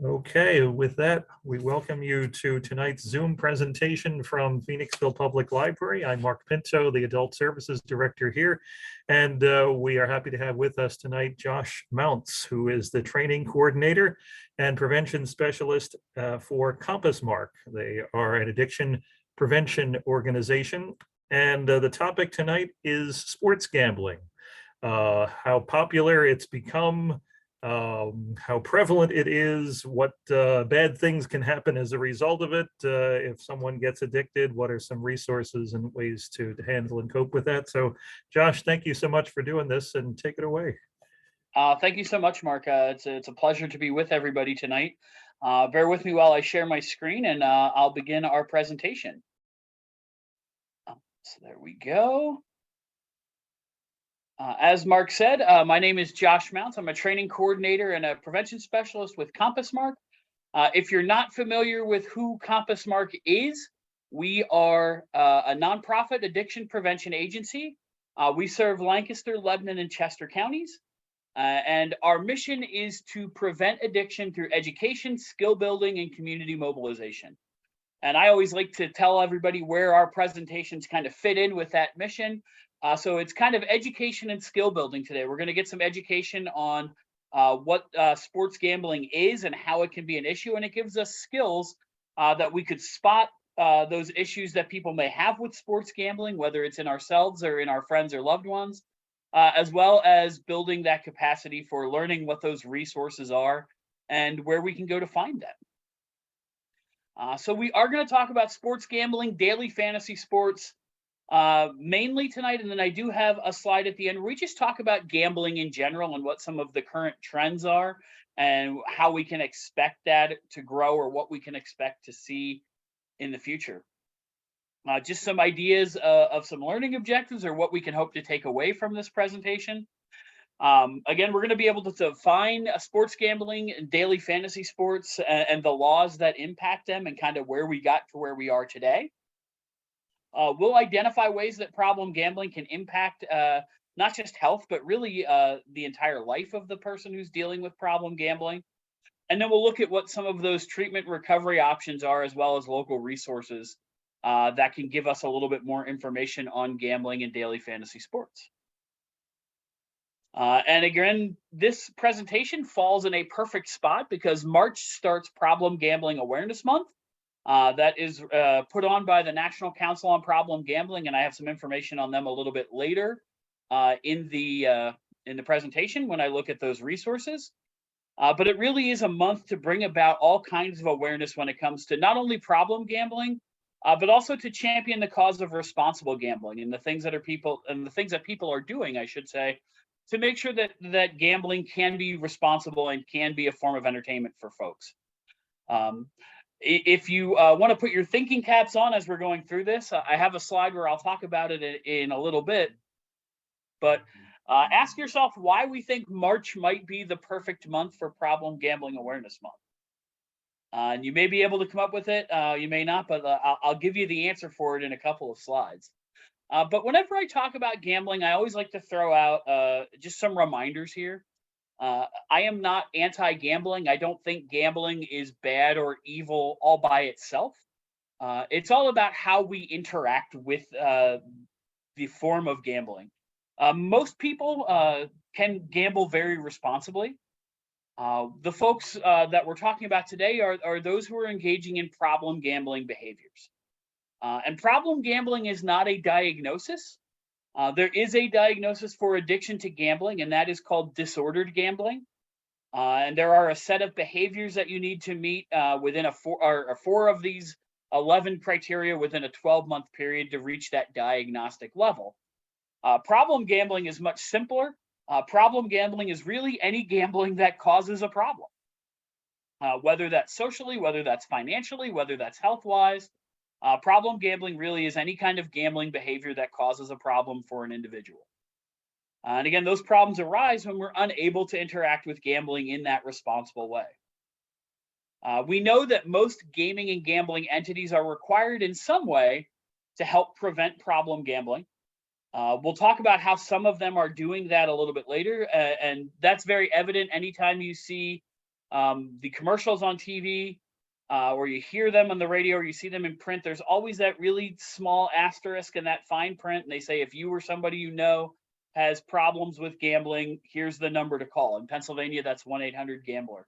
Okay, with that, we welcome you to tonight's Zoom presentation from Phoenixville Public Library. I'm Mark Pinto, the Adult Services Director here, and we are happy to have with us tonight Josh Mountz, who is the Training Coordinator and Prevention Specialist for Compass Mark. They are an addiction prevention organization, and the topic tonight is sports gambling, how popular it's become, how prevalent it is, what bad things can happen as a result of it. If someone gets addicted, what are some resources and ways to handle and cope with that? So, Josh, thank you so much for doing this, and take it away. Thank you so much, Mark. It's a pleasure to be with everybody tonight. Bear with me while I share my screen, and I'll begin our presentation. So there we go. As Mark said, my name is Josh Mountz. I'm a training coordinator and a prevention specialist with Compass Mark. If you're not familiar with who Compass Mark is, we are a nonprofit addiction prevention agency. We serve Lancaster, Lebanon, and Chester counties. And our mission is to prevent addiction through education, skill building, and community mobilization. And I always like to tell everybody where our presentations kind of fit in with that mission. So it's kind of education and skill building today. We're going to get some education on what sports gambling is and how it can be an issue. And it gives us skills that we could spot those issues that people may have with sports gambling, whether it's in ourselves or in our friends or loved ones, as well as building that capacity for learning what those resources are and where we can go to find them. So we are going to talk about sports gambling, daily fantasy sports, mainly tonight, and then I do have a slide at the end where we just talk about gambling in general and what some of the current trends are and how we can expect that to grow or what we can expect to see in the future. Just some ideas of some learning objectives or what we can hope to take away from this presentation. Again, we're going to be able to define sports gambling and daily fantasy sports and the laws that impact them and kind of where we got to where we are today. We'll identify ways that problem gambling can impact not just health, but really the entire life of the person who's dealing with problem gambling. And then we'll look at what some of those treatment recovery options are, as well as local resources that can give us a little bit more information on gambling and daily fantasy sports. And again, this presentation falls in a perfect spot because March starts Problem Gambling Awareness Month. That is put on by the National Council on Problem Gambling, and I have some information on them a little bit later in the presentation when I look at those resources. But it really is a month to bring about all kinds of awareness when it comes to not only problem gambling, but also to champion the cause of responsible gambling and the things that people are doing, I should say, to make sure that gambling can be responsible and can be a form of entertainment for folks. If you want to put your thinking caps on as we're going through this, I have a slide where I'll talk about it in a little bit. But ask yourself why we think March might be the perfect month for Problem Gambling Awareness Month. And you may be able to come up with it, you may not, but I'll give you the answer for it in a couple of slides. But whenever I talk about gambling, I always like to throw out just some reminders here. I am not anti-gambling. I don't think gambling is bad or evil all by itself. It's all about how we interact with the form of gambling. Most people can gamble very responsibly. The folks that we're talking about today are those who are engaging in problem gambling behaviors. And problem gambling is not a diagnosis. There is a diagnosis for addiction to gambling, and that is called disordered gambling. And there are a set of behaviors that you need to meet within four of these 11 criteria within a 12-month period to reach that diagnostic level. Problem gambling is much simpler. Problem gambling is really any gambling that causes a problem, whether that's socially, whether that's financially, whether that's health-wise. Problem gambling really is any kind of gambling behavior that causes a problem for an individual. And again, those problems arise when we're unable to interact with gambling in that responsible way. We know that most gaming and gambling entities are required in some way to help prevent problem gambling. We'll talk about how some of them are doing that a little bit later, and that's very evident anytime you see the commercials on TV, or you hear them on the radio, or you see them in print, there's always that really small asterisk in that fine print. And they say, if you or somebody you know has problems with gambling, here's the number to call. In Pennsylvania, that's 1-800-GAMBLER.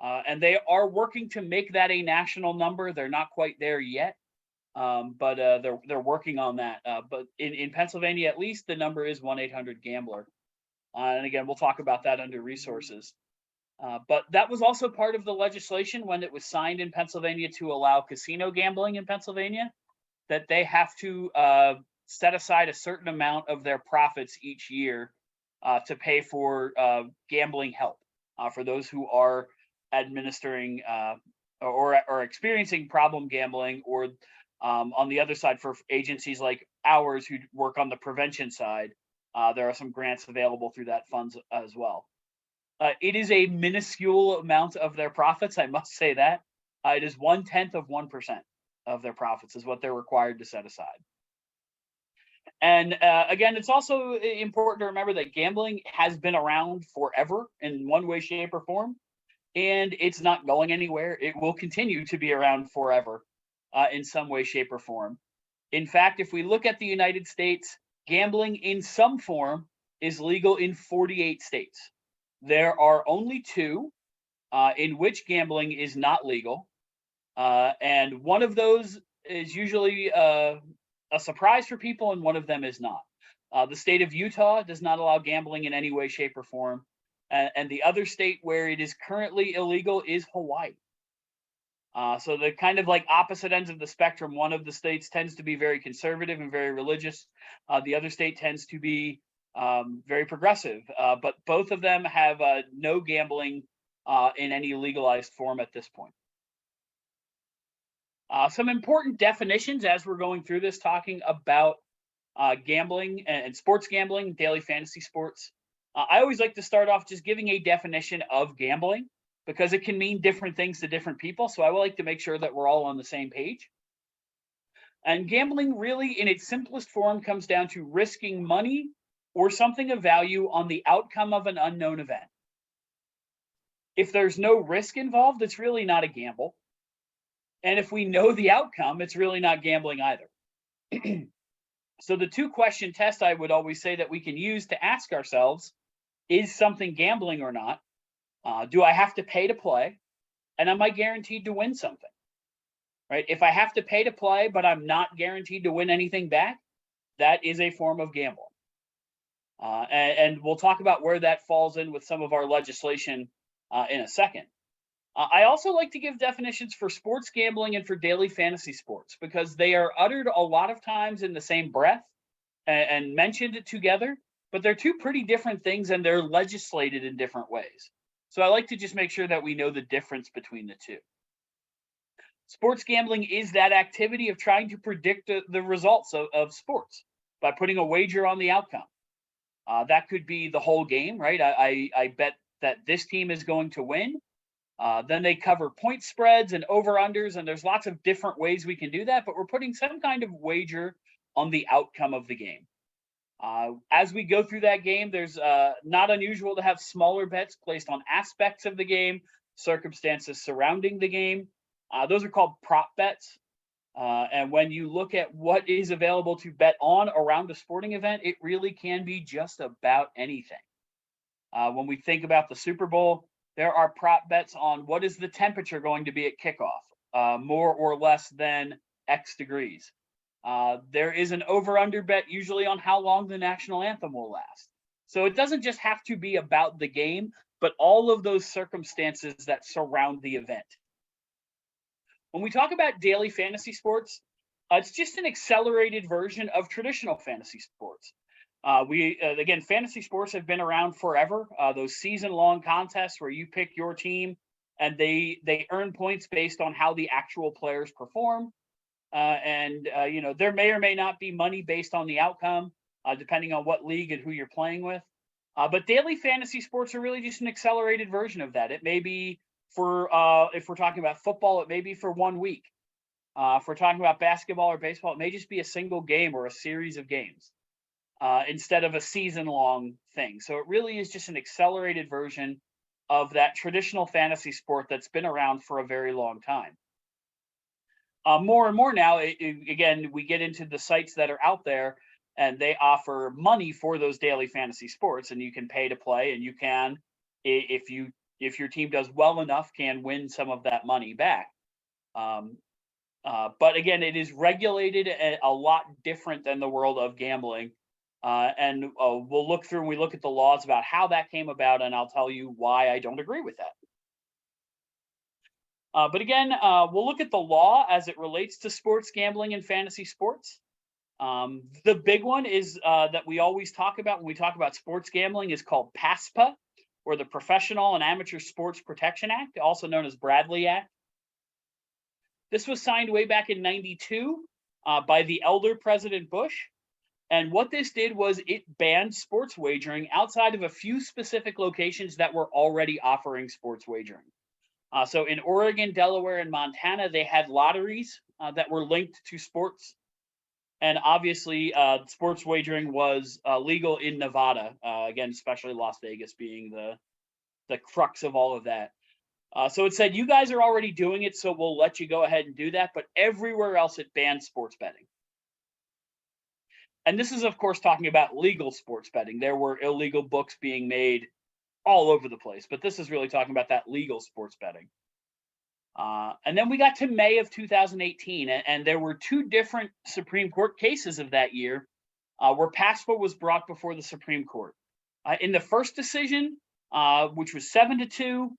And they are working to make that a national number. They're not quite there yet, but they're working on that. But in Pennsylvania, at least, the number is 1-800-GAMBLER. And again, we'll talk about that under resources. But that was also part of the legislation when it was signed in Pennsylvania to allow casino gambling in Pennsylvania, that they have to set aside a certain amount of their profits each year to pay for gambling help for those who are administering or experiencing problem gambling, or on the other side, for agencies like ours who work on the prevention side, there are some grants available through that funds as well. It is a minuscule amount of their profits, I must say that. It is 0.1% of their profits is what they're required to set aside. And again, it's also important to remember that gambling has been around forever in one way, shape, or form, and it's not going anywhere. It will continue to be around forever in some way, shape, or form. In fact, if we look at the United States, gambling in some form is legal in 48 states. There are only 2 in which gambling is not legal. And one of those is usually a surprise for people, and one of them is not. The state of Utah does not allow gambling in any way, shape, or form. And the other state where it is currently illegal is Hawaii. So the kind of like opposite ends of the spectrum. One of the states tends to be very conservative and very religious. The other state tends to be very progressive, but both of them have no gambling in any legalized form at this point. Some important definitions as we're going through this, talking about gambling and sports gambling, daily fantasy sports. I always like to start off just giving a definition of gambling, because it can mean different things to different people. So I would like to make sure that we're all on the same page. And gambling really, in its simplest form, comes down to risking money or something of value on the outcome of an unknown event. If there's no risk involved, it's really not a gamble. And if we know the outcome, it's really not gambling either. So the 2-question test I would always say that we can use to ask ourselves, is something gambling or not? Do I have to pay to play? And am I guaranteed to win something? Right? If I have to pay to play, but I'm not guaranteed to win anything back, that is a form of gambling. And we'll talk about where that falls in with some of our legislation in a second. I also like to give definitions for sports gambling and for daily fantasy sports, because they are uttered a lot of times in the same breath and mentioned together, but they're 2 pretty different things, and they're legislated in different ways. So I like to just make sure that we know the difference between the 2. Sports gambling is that activity of trying to predict the results of sports by putting a wager on the outcome. That could be the whole game, right? I bet that this team is going to win. Then they cover point spreads and over-unders, and there's lots of different ways we can do that, but we're putting some kind of wager on the outcome of the game. As we go through that game, there's not unusual to have smaller bets placed on aspects of the game, circumstances surrounding the game. Those are called prop bets. And when you look at what is available to bet on around a sporting event, it really can be just about anything. When we think about the Super Bowl, there are prop bets on what is the temperature going to be at kickoff, more or less than X degrees. There is an over-under bet usually on how long the national anthem will last. So it doesn't just have to be about the game, but all of those circumstances that surround the event. When we talk about daily fantasy sports, it's just an accelerated version of traditional fantasy sports. Again, fantasy sports have been around forever. Those season-long contests where you pick your team and they earn points based on how the actual players perform. There may or may not be money based on the outcome, depending on what league and who you're playing with. But daily fantasy sports are really just an accelerated version of that. It may be for, if we're talking about football, it may be for 1 week. If we're talking about basketball or baseball, it may just be a single game or a series of games instead of a season-long thing. So it really is just an accelerated version of that traditional fantasy sport that's been around for a very long time. More and more now, again, we get into the sites that are out there and they offer money for those daily fantasy sports, and you can pay to play, and you can, if your team does well enough, can win some of that money back. But again, it is regulated a lot different than the world of gambling. And we'll look through and we look at the laws about how that came about, and I'll tell you why I don't agree with that. But again, we'll look at the law as it relates to sports gambling and fantasy sports. The big one is that we always talk about when we talk about sports gambling is called PASPA, or the Professional and Amateur Sports Protection Act, also known as Bradley Act. This was signed way back in '92 by the elder President Bush. And what this did was it banned sports wagering outside of a few specific locations that were already offering sports wagering. So in Oregon, Delaware, and Montana, they had lotteries that were linked to sports. And obviously, sports wagering was legal in Nevada, again, especially Las Vegas being the crux of all of that. So it said, you guys are already doing it, so we'll let you go ahead and do that. But everywhere else, it banned sports betting. And this is, of course, talking about legal sports betting. There were illegal books being made all over the place, but this is really talking about that legal sports betting. And then we got to May of 2018, and there were two different Supreme Court cases of that year where PASPA was brought before the Supreme Court. In the first decision, which was 7-2,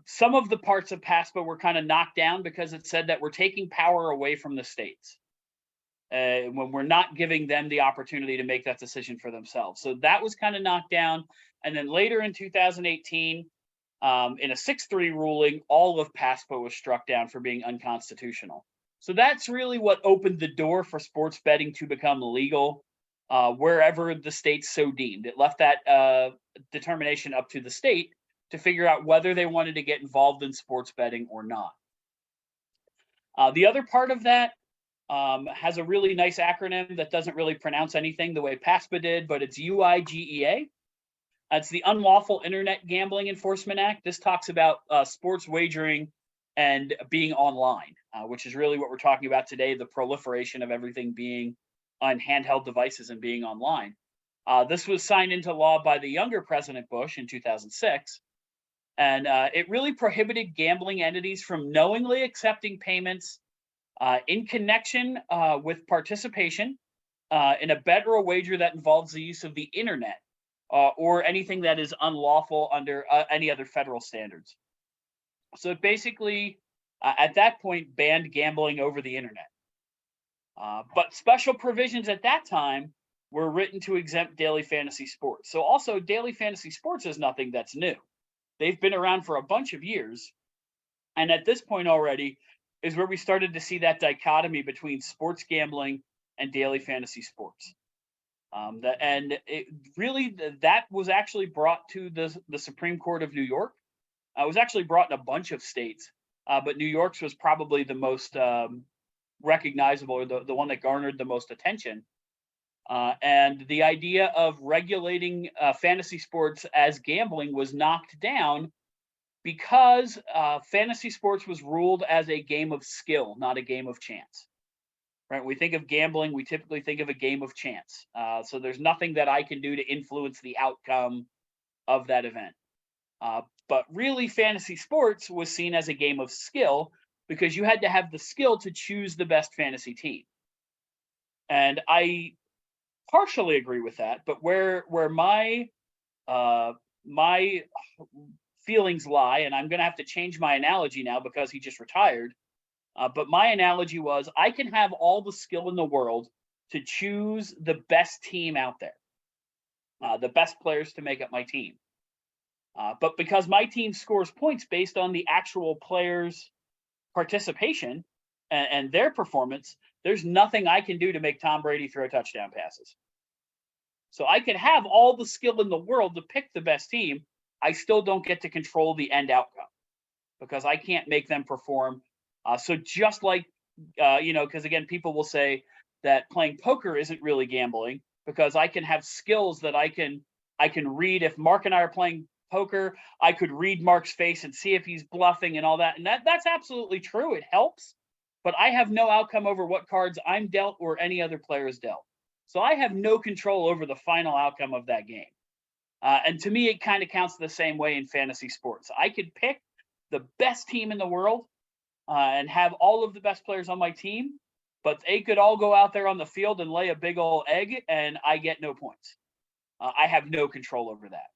some of the parts of PASPA were kind of knocked down because it said that we're taking power away from the states when we're not giving them the opportunity to make that decision for themselves. So that was kind of knocked down. And then later in 2018, in a 6-3 ruling, all of PASPA was struck down for being unconstitutional. So that's really what opened the door for sports betting to become legal wherever the states so deemed. It left that determination up to the state to figure out whether they wanted to get involved in sports betting or not. The other part of that has a really nice acronym that doesn't really pronounce anything the way PASPA did, but it's UIGEA. It's the Unlawful Internet Gambling Enforcement Act. This talks about sports wagering and being online, which is really what we're talking about today, the proliferation of everything being on handheld devices and being online. This was signed into law by the younger President Bush in 2006, and it really prohibited gambling entities from knowingly accepting payments in connection with participation in a bet or a wager that involves the use of the internet or anything that is unlawful under any other federal standards. So it basically, at that point, banned gambling over the internet. But special provisions at that time were written to exempt daily fantasy sports. So also, daily fantasy sports is nothing that's new. They've been around for a bunch of years. And at this point already is where we started to see that dichotomy between sports gambling and daily fantasy sports. That was actually brought to the Supreme Court of New York. It was actually brought in a bunch of states, but New York's was probably the most recognizable, or the one that garnered the most attention. And the idea of regulating fantasy sports as gambling was knocked down because fantasy sports was ruled as a game of skill, not a game of chance. Right? When we think of gambling, we typically think of a game of chance. So there's nothing that I can do to influence the outcome of that event. But really, fantasy sports was seen as a game of skill because you had to have the skill to choose the best fantasy team. And I partially agree with that, but where my feelings lie, and I'm going to have to change my analogy now because he just retired. But my analogy was I can have all the skill in the world to choose the best team out there, the best players to make up my team. But because my team scores points based on the actual players' participation and their performance, there's nothing I can do to make Tom Brady throw touchdown passes. So I could have all the skill in the world to pick the best team. I still don't get to control the end outcome because I can't make them perform. So just like, because again, people will say that playing poker isn't really gambling because I can have skills that I can read. If Mark and I are playing poker, I could read Mark's face and see if he's bluffing and all that. And that's absolutely true. It helps, but I have no outcome over what cards I'm dealt or any other player is dealt. So I have no control over the final outcome of that game. And to me, it kind of counts the same way in fantasy sports. I could pick the best team in the world and have all of the best players on my team, but they could all go out there on the field and lay a big old egg, and I get no points. I have no control over that.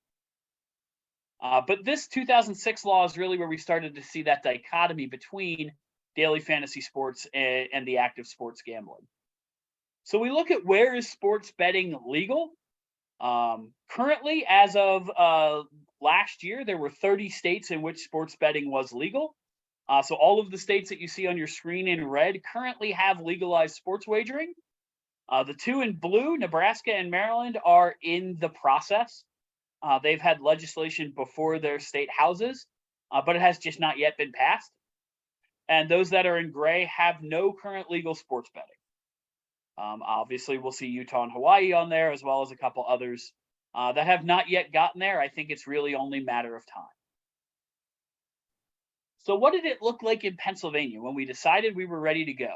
But this 2006 law is really where we started to see that dichotomy between daily fantasy sports and the active sports gambling. So we look at where is sports betting legal. Currently, as of last year, there were 30 states in which sports betting was legal. So all of the states that you see on your screen in red currently have legalized sports wagering. The two in blue, Nebraska and Maryland, are in the process. They've had legislation before their state houses, but it has just not yet been passed. And those that are in gray have no current legal sports betting. Obviously, we'll see Utah and Hawaii on there, as well as a couple others that have not yet gotten there. I think it's really only a matter of time. So what did it look like in Pennsylvania when we decided we were ready to go?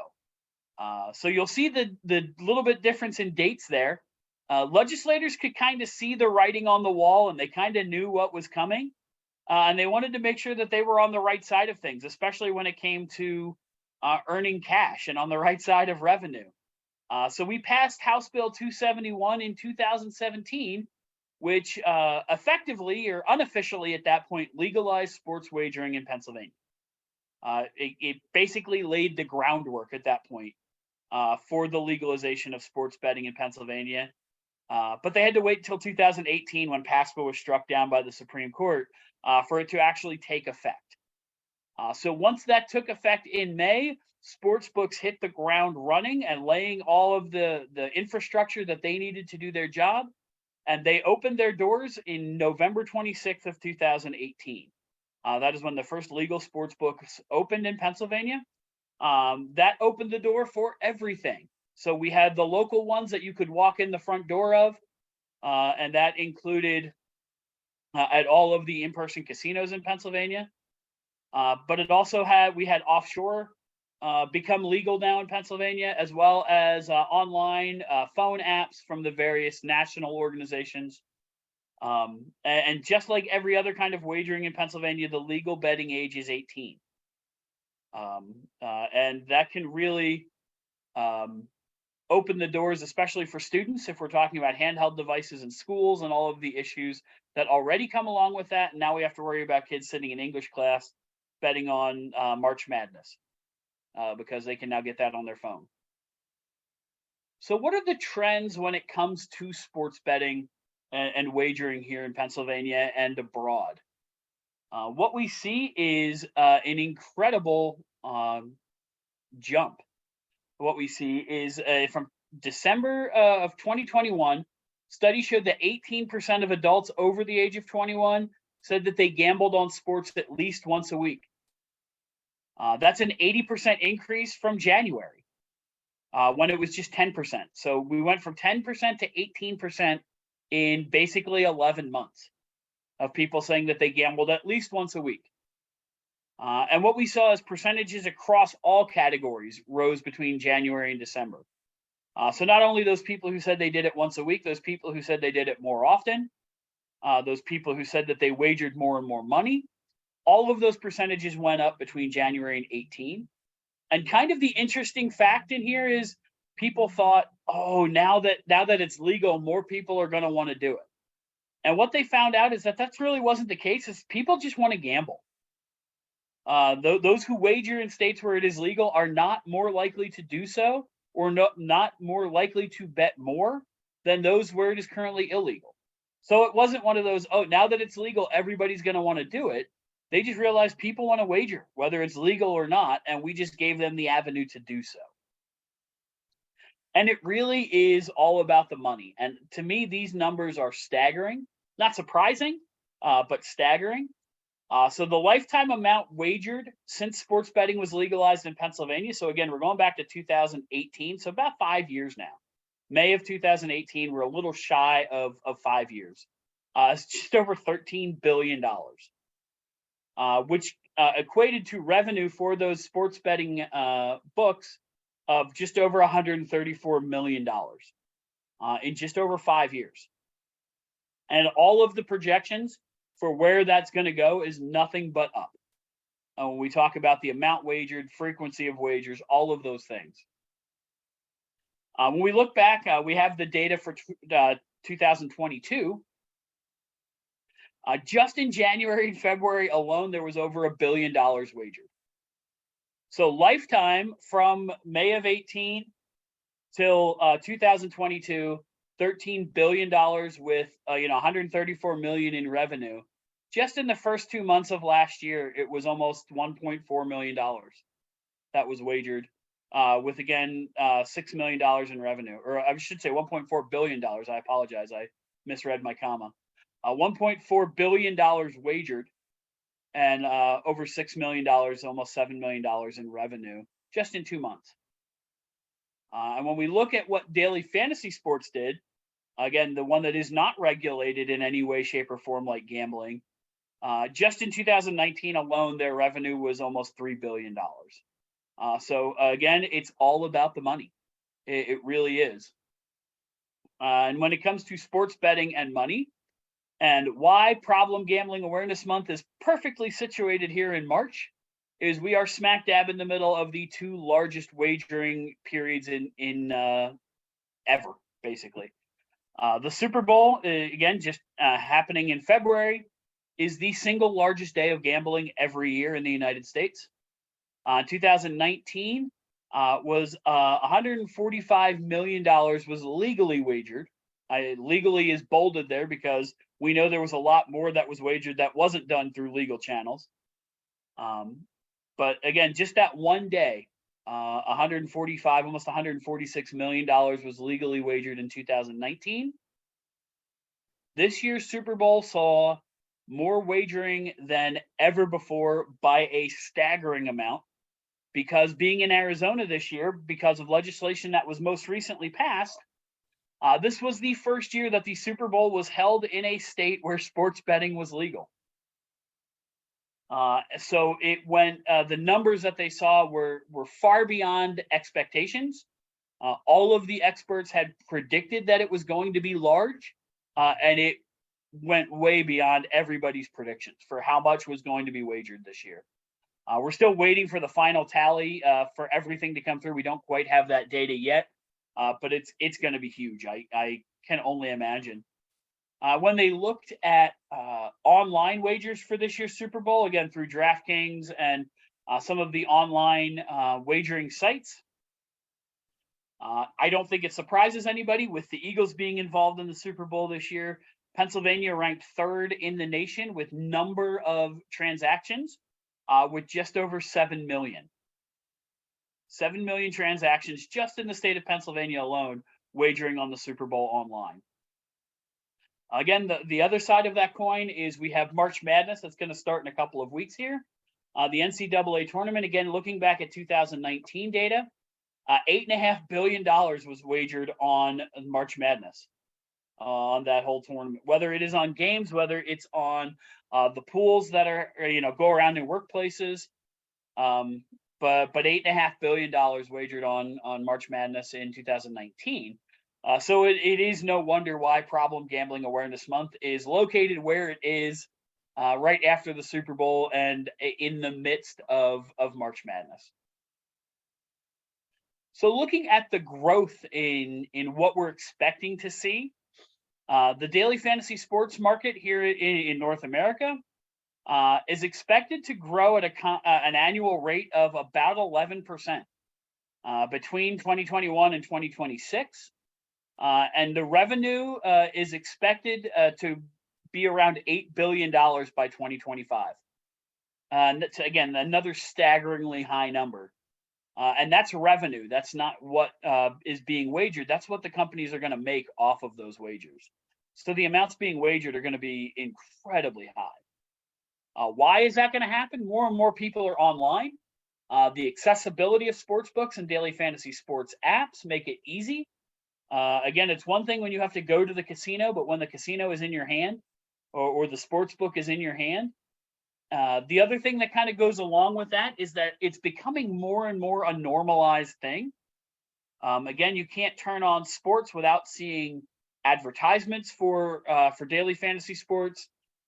So you'll see the little bit difference in dates there. Legislators could kind of see the writing on the wall, and they kind of knew what was coming. And they wanted to make sure that they were on the right side of things, especially when it came to earning cash and on the right side of revenue. So we passed House Bill 271 in 2017, which effectively or unofficially at that point legalized sports wagering in Pennsylvania. It basically laid the groundwork at that point for the legalization of sports betting in Pennsylvania. But they had to wait until 2018 when PASPA was struck down by the Supreme Court for it to actually take effect. So once that took effect in May, sports books hit the ground running and laying all of the infrastructure that they needed to do their job. And they opened their doors in November 26th of 2018. That is when the first legal sports books opened in Pennsylvania. That opened the door for everything. So we had the local ones that you could walk in the front door of, and that included at all of the in-person casinos in Pennsylvania. But it also we had offshore become legal now in Pennsylvania, as well as online phone apps from the various national organizations. And just like every other kind of wagering in Pennsylvania, the legal betting age is 18. And that can really open the doors, especially for students, if we're talking about handheld devices in schools and all of the issues that already come along with that. And now we have to worry about kids sitting in English class betting on March Madness because they can now get that on their phone. So what are the trends when it comes to sports betting and wagering here in Pennsylvania and abroad? What we see is an incredible jump. What we see is from December of 2021, studies showed that 18% of adults over the age of 21 said that they gambled on sports at least once a week. That's an 80% increase from January when it was just 10%. So we went from 10% to 18% in basically 11 months of people saying that they gambled at least once a week. And what we saw is percentages across all categories rose between January and December. So not only those people who said they did it once a week, those people who said they did it more often, those people who said that they wagered more and more money, all of those percentages went up between January and 18. And kind of the interesting fact in here is people thought, oh, now that it's legal, more people are going to want to do it. And what they found out is that really wasn't the case. Is people just want to gamble. Those who wager in states where it is legal are not more likely to do so, or not more likely to bet more than those where it is currently illegal. So it wasn't one of those, oh, now that it's legal, everybody's going to want to do it. They just realized people want to wager, whether it's legal or not, and we just gave them the avenue to do so. And it really is all about the money. And to me, these numbers are staggering. Not surprising, but staggering. So the lifetime amount wagered since sports betting was legalized in Pennsylvania. So again, we're going back to 2018. So about 5 years now. May of 2018, we're a little shy of 5 years. It's just over $13 billion, which equated to revenue for those sports betting books of just over $134 million in just over 5 years. And all of the projections for where that's going to go is nothing but up. When we talk about the amount wagered, frequency of wagers, all of those things. When we look back, we have the data for 2022. Just in January and February alone, there was over $1 billion wagered. So lifetime from May of 18 till 2022, $13 billion with 134 million in revenue. Just in the first 2 months of last year, it was almost $1.4 million that was wagered, with again $6 million in revenue, or I should say $1.4 billion. I apologize, I misread my comma. $1.4 billion wagered, and over $6 million, almost $7 million in revenue just in 2 months. And when we look at what daily fantasy sports did, again, the one that is not regulated in any way, shape, or form like gambling, just in 2019 alone, their revenue was almost $3 billion. So again, it's all about the money. It really is. And when it comes to sports betting and money, and why Problem Gambling Awareness Month is perfectly situated here in March, is we are smack dab in the middle of the two largest wagering periods in ever, basically. The Super Bowl, again, just happening in February, is the single largest day of gambling every year in the United States. 2019 was $145 million was legally wagered. Legally is bolded there because we know there was a lot more that was wagered that wasn't done through legal channels. But again, just that one day, 145, almost $146 million was legally wagered in 2019. This year's Super Bowl saw more wagering than ever before by a staggering amount, because being in Arizona this year, because of legislation that was most recently passed, this was the first year that the Super Bowl was held in a state where sports betting was legal. So it went, the numbers that they saw were far beyond expectations. All of the experts had predicted that it was going to be large, and it went way beyond everybody's predictions for how much was going to be wagered this year. We're still waiting for the final tally for everything to come through. We don't quite have that data yet, but it's going to be huge. I can only imagine. When they looked at online wagers for this year's Super Bowl, again through DraftKings and some of the online wagering sites, I don't think it surprises anybody with the Eagles being involved in the Super Bowl this year. Pennsylvania ranked third in the nation with number of transactions, with just over 7 million. 7 million transactions just in the state of Pennsylvania alone, wagering on the Super Bowl online. Again, the other side of that coin is we have March Madness that's going to start in a couple of weeks here. The NCAA tournament, again, looking back at 2019 data, $8.5 billion was wagered on March Madness, on that whole tournament, whether it is on games, whether it's on the pools that are, go around in workplaces. But $8.5 billion wagered on March Madness in 2019. So it is no wonder why Problem Gambling Awareness Month is located where it is, right after the Super Bowl and in the midst of March Madness. So looking at the growth in what we're expecting to see, the daily fantasy sports market here in North America is expected to grow at an annual rate of about 11% between 2021 and 2026. And the revenue is expected to be around $8 billion by 2025. That's, again, another staggeringly high number. And that's revenue. That's not what is being wagered. That's what the companies are going to make off of those wagers. So the amounts being wagered are going to be incredibly high. Why is that going to happen? More and more people are online. The accessibility of sports books and daily fantasy sports apps make it easy. Again, it's one thing when you have to go to the casino, but when the casino is in your hand, or the sports book is in your hand. The other thing that kind of goes along with that is that it's becoming more and more a normalized thing. Again, you can't turn on sports without seeing advertisements for daily fantasy sports,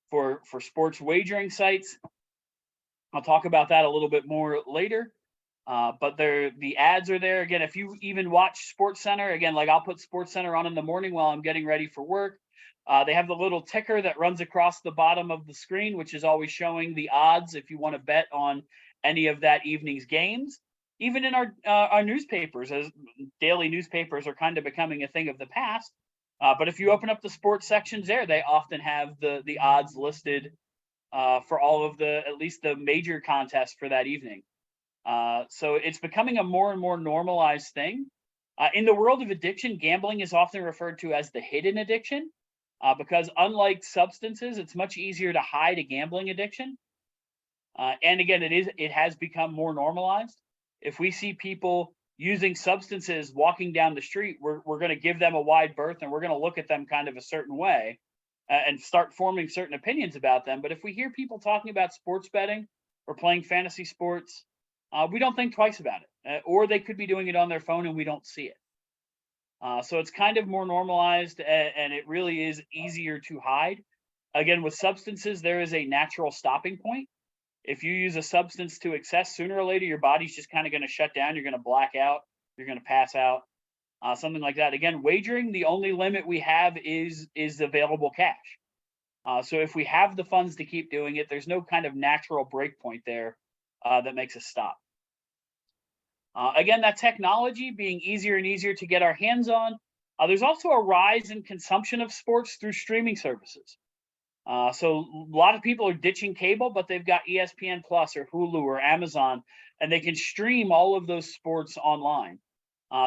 for sports wagering sites. I'll talk about that a little bit more later. But the ads are there. Again, if you even watch Sports Center, again, like I'll put Sports Center on in the morning while I'm getting ready for work. They have the little ticker that runs across the bottom of the screen, which is always showing the odds if you want to bet on any of that evening's games. Even in our newspapers, as daily newspapers are kind of becoming a thing of the past. But if you open up the sports sections there, they often have the odds listed for all of at least the major contests for that evening. So it's becoming a more and more normalized thing. In the world of addiction, gambling is often referred to as the hidden addiction, because unlike substances, it's much easier to hide a gambling addiction. And again, it has become more normalized. If we see people using substances walking down the street, we're going to give them a wide berth, and we're going to look at them kind of a certain way and start forming certain opinions about them. But if we hear people talking about sports betting or playing fantasy sports, we don't think twice about it, or they could be doing it on their phone and we don't see it. So it's kind of more normalized, and it really is easier to hide. Again, with substances, there is a natural stopping point. If you use a substance to excess, sooner or later, your body's just kind of going to shut down. You're going to black out. You're going to pass out, something like that. Again, wagering, the only limit we have is available cash. So if we have the funds to keep doing it, there's no kind of natural break point there that makes us stop. Again, that technology being easier and easier to get our hands on. There's also a rise in consumption of sports through streaming services. So a lot of people are ditching cable, but they've got ESPN Plus or Hulu or Amazon, and they can stream all of those sports online.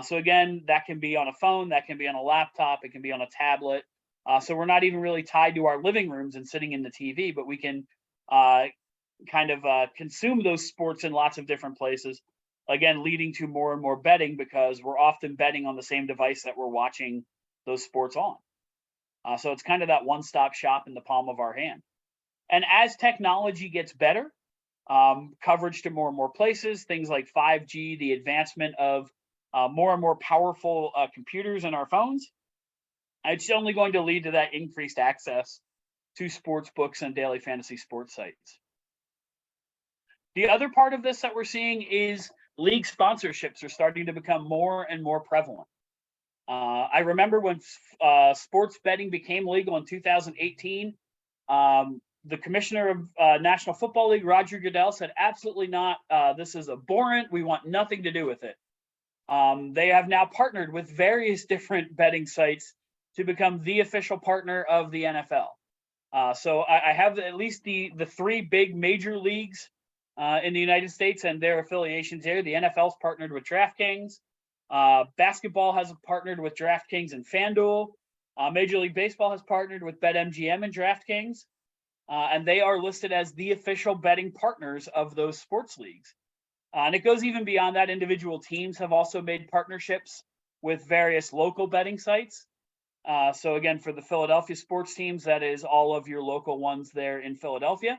So again, that can be on a phone, that can be on a laptop, it can be on a tablet. So we're not even really tied to our living rooms and sitting in the TV, but we can consume those sports in lots of different places. Again, leading to more and more betting, because we're often betting on the same device that we're watching those sports on. So it's kind of that one-stop shop in the palm of our hand. And as technology gets better, coverage to more and more places, things like 5G, the advancement of more and more powerful computers in our phones, it's only going to lead to that increased access to sports books and daily fantasy sports sites. The other part of this that we're seeing is league sponsorships are starting to become more and more prevalent. I remember when sports betting became legal in 2018, the commissioner of National Football League, Roger Goodell, said, absolutely not. This is abhorrent. We want nothing to do with it. They have now partnered with various different betting sites to become the official partner of the NFL. So I have at least the three big major leagues in the United States and their affiliations here. The NFL's partnered with DraftKings. Basketball has partnered with DraftKings and FanDuel. Major League Baseball has partnered with BetMGM and DraftKings. And they are listed as the official betting partners of those sports leagues. And it goes even beyond that. Individual teams have also made partnerships with various local betting sites. So again, for the Philadelphia sports teams, that is all of your local ones there in Philadelphia.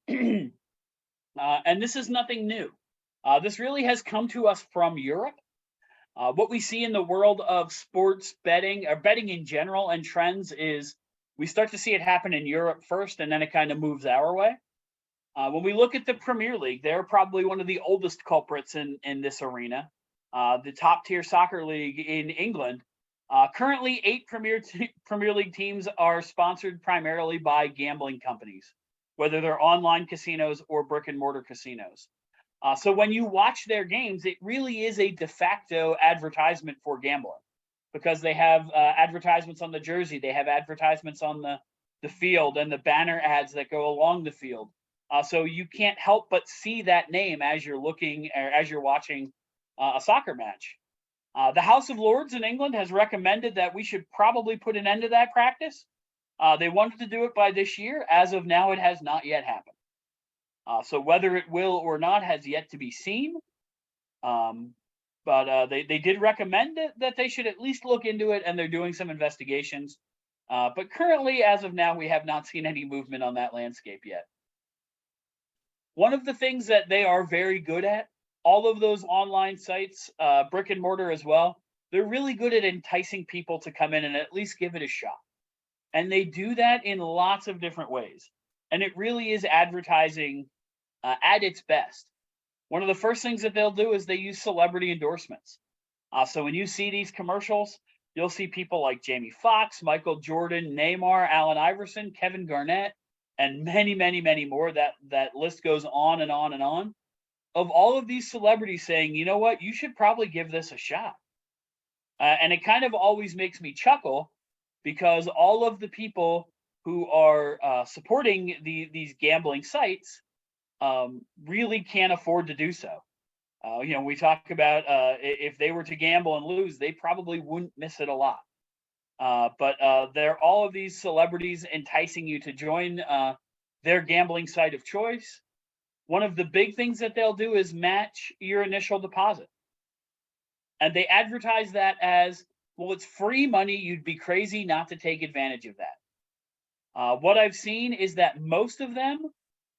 And this is nothing new. This really has come to us from Europe. What we see in the world of sports betting, or betting in general, and trends is we start to see it happen in Europe first, and then it kind of moves our way. When we look at the Premier League, they're probably one of the oldest culprits in this arena. The top tier soccer league in England. Currently, 8 Premier League teams are sponsored primarily by gambling companies, whether they're online casinos or brick and mortar casinos. So when you watch their games, it really is a de facto advertisement for gambling, because they have advertisements on the jersey, they have advertisements on the field, and the banner ads that go along the field. So you can't help but see that name as you're looking, or as you're watching a soccer match. The House of Lords in England has recommended that we should probably put an end to that practice. They wanted to do it by this year. As of now, it has not yet happened. So whether it will or not has yet to be seen. But they did recommend that they should at least look into it, and they're doing some investigations. But currently, as of now, we have not seen any movement on that landscape yet. One of the things that they are very good at, all of those online sites, brick and mortar as well, they're really good at enticing people to come in and at least give it a shot. And they do that in lots of different ways. And it really is advertising at its best. One of the first things that they'll do is they use celebrity endorsements. So when you see these commercials, you'll see people like Jamie Foxx, Michael Jordan, Neymar, Allen Iverson, Kevin Garnett, and many, many, many more. That list goes on and on and on. Of all of these celebrities saying, you know what, you should probably give this a shot. And it kind of always makes me chuckle because all of the people who are supporting these gambling sites really can't afford to do so. We talk about if they were to gamble and lose, they probably wouldn't miss it a lot. But there are all of these celebrities enticing you to join their gambling site of choice. One of the big things that they'll do is match your initial deposit. And they advertise that as, well, it's free money. You'd be crazy not to take advantage of that. What I've seen is that most of them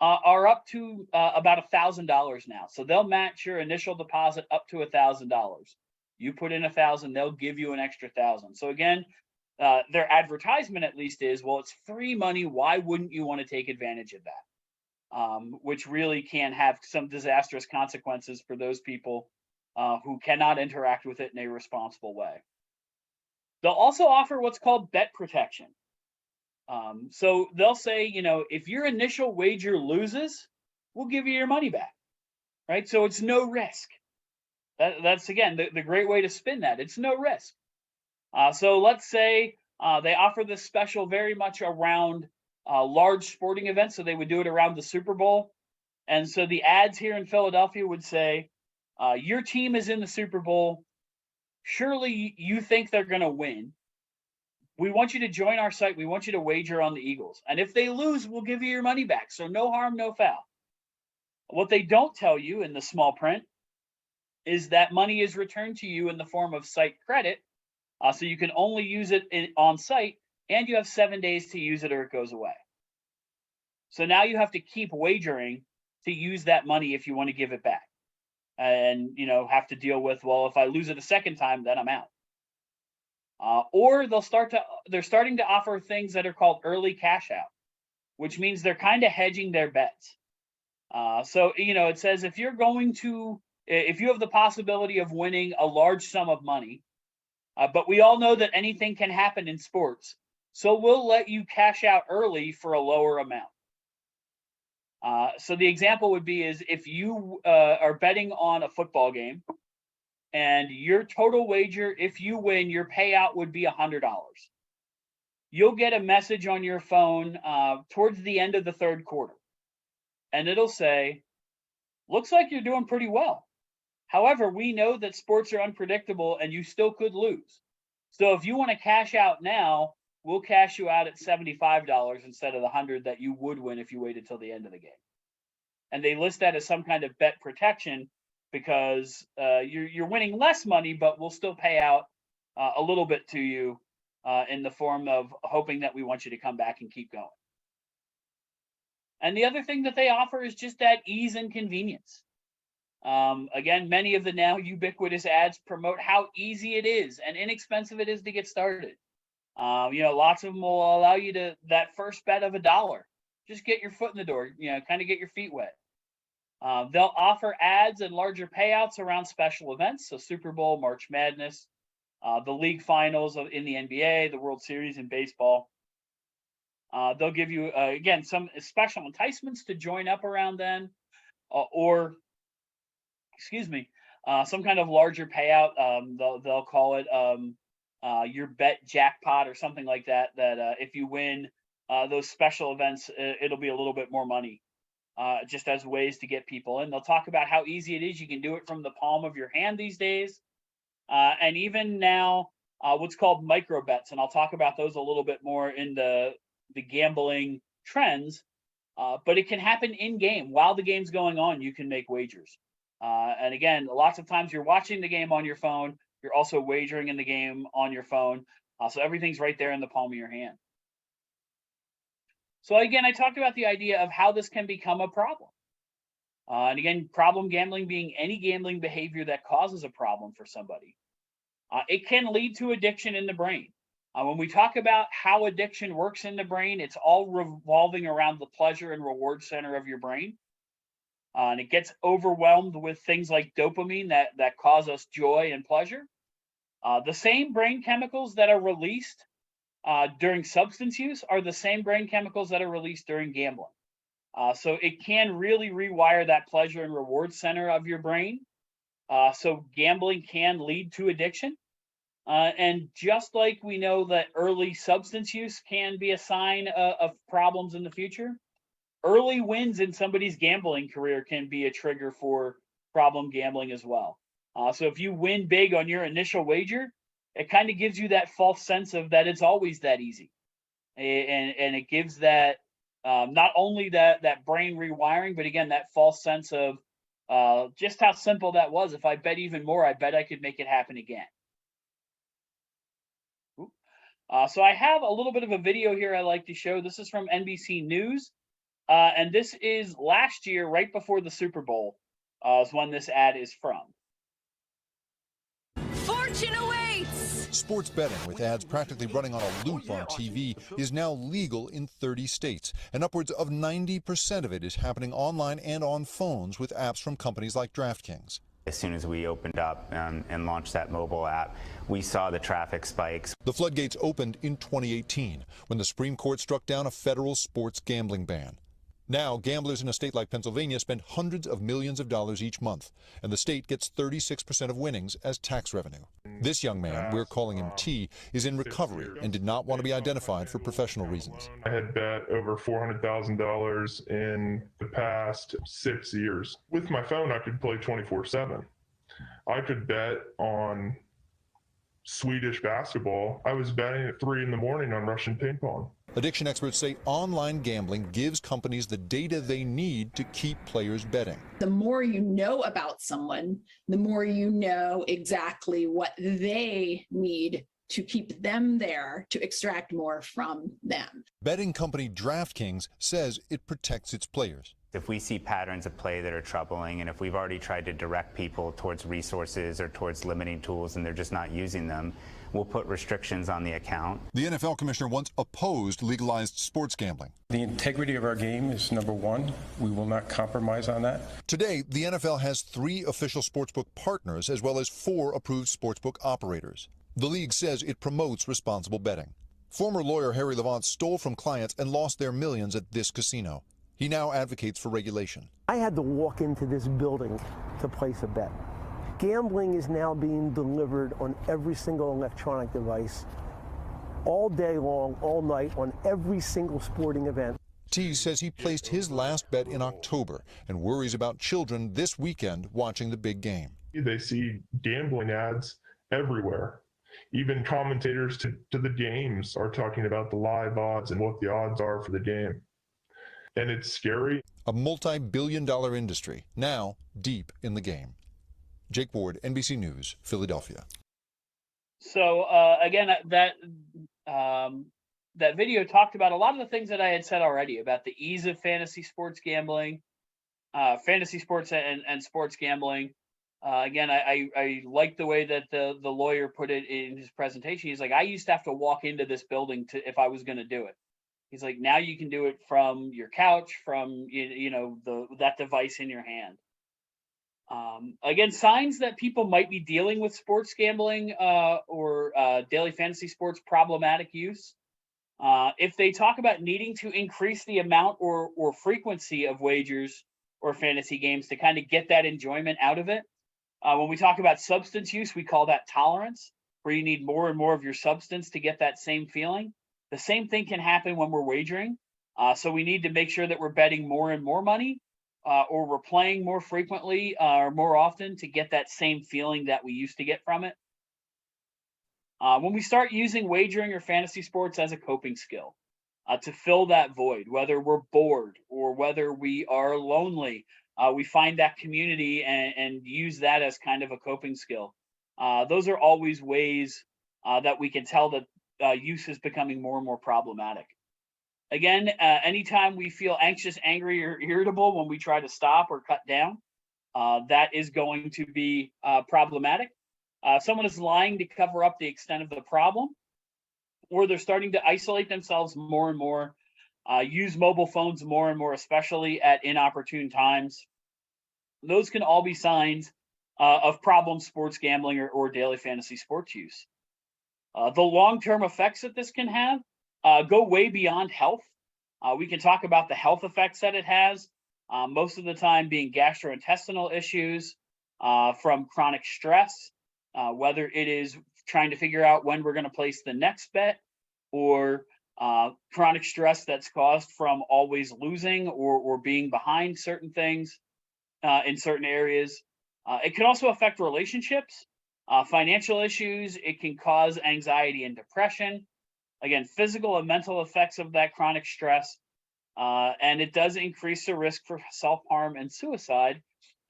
are up to about $1,000 now. So they'll match your initial deposit up to $1,000. You put in 1,000, they'll give you an extra 1,000. So again, their advertisement at least is, well, it's free money. Why wouldn't you want to take advantage of that? Which really can have some disastrous consequences for those people who cannot interact with it in a responsible way. They'll also offer what's called bet protection. So they'll say, if your initial wager loses, we'll give you your money back, right? So it's no risk. That's, again, the great way to spin that. It's no risk. So let's say they offer this special very much around large sporting events. So they would do it around the Super Bowl. And so the ads here in Philadelphia would say, your team is in the Super Bowl. Surely you think they're going to win. We want you to join our site. We want you to wager on the Eagles. And if they lose, we'll give you your money back. So no harm, no foul. What they don't tell you in the small print is that money is returned to you in the form of site credit. So you can only use it on site, and you have 7 days to use it or it goes away. So now you have to keep wagering to use that money if you want to give it back. And, have to deal with, well, if I lose it a second time, then I'm out. Or they're starting to offer things that are called early cash out, which means they're kind of hedging their bets. So, it says if you have the possibility of winning a large sum of money, but we all know that anything can happen in sports, so we'll let you cash out early for a lower amount. So the example would be is if you are betting on a football game, and your total wager, if you win, your payout would be $100. You'll get a message on your phone towards the end of the third quarter. And it'll say, looks like you're doing pretty well. However, we know that sports are unpredictable and you still could lose. So if you want to cash out now, we'll cash you out at $75 instead of the $100 that you would win if you waited till the end of the game. And they list that as some kind of bet protection, because you're winning less money, but we'll still pay out a little bit to you in the form of hoping that we want you to come back and keep going. And the other thing that they offer is just that ease and convenience. Again, many of the now ubiquitous ads promote how easy it is and inexpensive it is to get started. Lots of them will allow you to that first bet of $1. Just get your foot in the door, kind of get your feet wet. They'll offer ads and larger payouts around special events, so Super Bowl, March Madness, the league finals in the NBA, the World Series in baseball. They'll give you, again, some special enticements to join up around then, or some kind of larger payout. They'll call it your bet jackpot or something like that, that if you win those special events, it'll be a little bit more money. Just as ways to get people in. They'll talk about how easy it is. You can do it from the palm of your hand these days. And even now, what's called micro bets. And I'll talk about those a little bit more in the gambling trends. But it can happen in game. While the game's going on, you can make wagers. And again, lots of times you're watching the game on your phone. You're also wagering in the game on your phone. So everything's right there in the palm of your hand. So again, I talked about the idea of how this can become a problem. And again, problem gambling being any gambling behavior that causes a problem for somebody. It can lead to addiction in the brain. When we talk about how addiction works in the brain, it's all revolving around the pleasure and reward center of your brain. And it gets overwhelmed with things like dopamine that cause us joy and pleasure. The same brain chemicals that are released during substance use are the same brain chemicals that are released during gambling. So it can really rewire that pleasure and reward center of your brain. So gambling can lead to addiction. And just like we know that early substance use can be a sign of problems in the future, early wins in somebody's gambling career can be a trigger for problem gambling as well. So if you win big on your initial wager, it kind of gives you that false sense of that it's always that easy. And it gives that not only that brain rewiring, but again, that false sense of just how simple that was. If I bet even more, I bet I could make it happen again. So I have a little bit of a video here I like to show. This is from NBC News. And this is last year, right before the Super Bowl, is when this ad is from. Fortune awaits! Sports betting, with ads practically running on a loop on TV, is now legal in 30 states, and upwards of 90% of it is happening online and on phones with apps from companies like DraftKings. As soon as we opened up and launched that mobile app, we saw the traffic spikes. The floodgates opened in 2018 when the Supreme Court struck down a federal sports gambling ban. Now, gamblers in a state like Pennsylvania spend hundreds of millions of dollars each month, and the state gets 36% of winnings as tax revenue. This young man, we're calling him T, is in recovery and did not want to be identified for professional reasons. I had bet over $400,000 in the past 6 years. With my phone, I could play 24/7. I could bet on Swedish basketball. I was betting at 3 in the morning on Russian ping pong. Addiction experts say online gambling gives companies the data they need to keep players betting. The more you know about someone, the more you know exactly what they need to keep them there to extract more from them. Betting company DraftKings says it protects its players. If we see patterns of play that are troubling, and if we've already tried to direct people towards resources or towards limiting tools and they're just not using them, we'll put restrictions on the account. The NFL commissioner once opposed legalized sports gambling. The integrity of our game is number one. We will not compromise on that. Today, the NFL has 3 official sportsbook partners as well as 4 approved sportsbook operators. The league says it promotes responsible betting. Former lawyer Harry Levant stole from clients and lost their millions at this casino. He now advocates for regulation. I had to walk into this building to place a bet. Gambling is now being delivered on every single electronic device, all day long, all night, on every single sporting event. T says he placed his last bet in October and worries about children this weekend watching the big game. They see gambling ads everywhere. Even commentators to the games are talking about the live odds and what the odds are for the game. And it's scary. A multi-billion-dollar industry, now deep in the game. Jake Ward, NBC News, Philadelphia. So again, that video talked about a lot of the things that I had said already about the ease of fantasy sports gambling, fantasy sports and sports gambling. Again, I like the way that the lawyer put it in his presentation. He's like, I used to have to walk into this building if I was going to do it. He's like, now you can do it from your couch, from that device in your hand. Again, signs that people might be dealing with sports gambling or daily fantasy sports problematic use. If they talk about needing to increase the amount or frequency of wagers or fantasy games to kind of get that enjoyment out of it. When we talk about substance use, we call that tolerance, where you need more and more of your substance to get that same feeling. The same thing can happen when we're wagering. So we need to make sure that we're betting more and more money or we're playing more frequently or more often to get that same feeling that we used to get from it. When we start using wagering or fantasy sports as a coping skill to fill that void, whether we're bored or whether we are lonely, we find that community and use that as kind of a coping skill. Those are always ways that we can tell that use is becoming more and more problematic. Again, anytime we feel anxious, angry, or irritable when we try to stop or cut down, that is going to be problematic. Someone is lying to cover up the extent of the problem, or they're starting to isolate themselves more and more, use mobile phones more and more, especially at inopportune times. Those can all be signs of problem sports gambling or daily fantasy sports use. The long-term effects that this can have go way beyond health. We can talk about the health effects that it has, most of the time being gastrointestinal issues from chronic stress, whether it is trying to figure out when we're going to place the next bet, or chronic stress that's caused from always losing or being behind certain things in certain areas. It can also affect relationships, financial issues. It can cause anxiety and depression. Again, physical and mental effects of that chronic stress. And it does increase the risk for self-harm and suicide,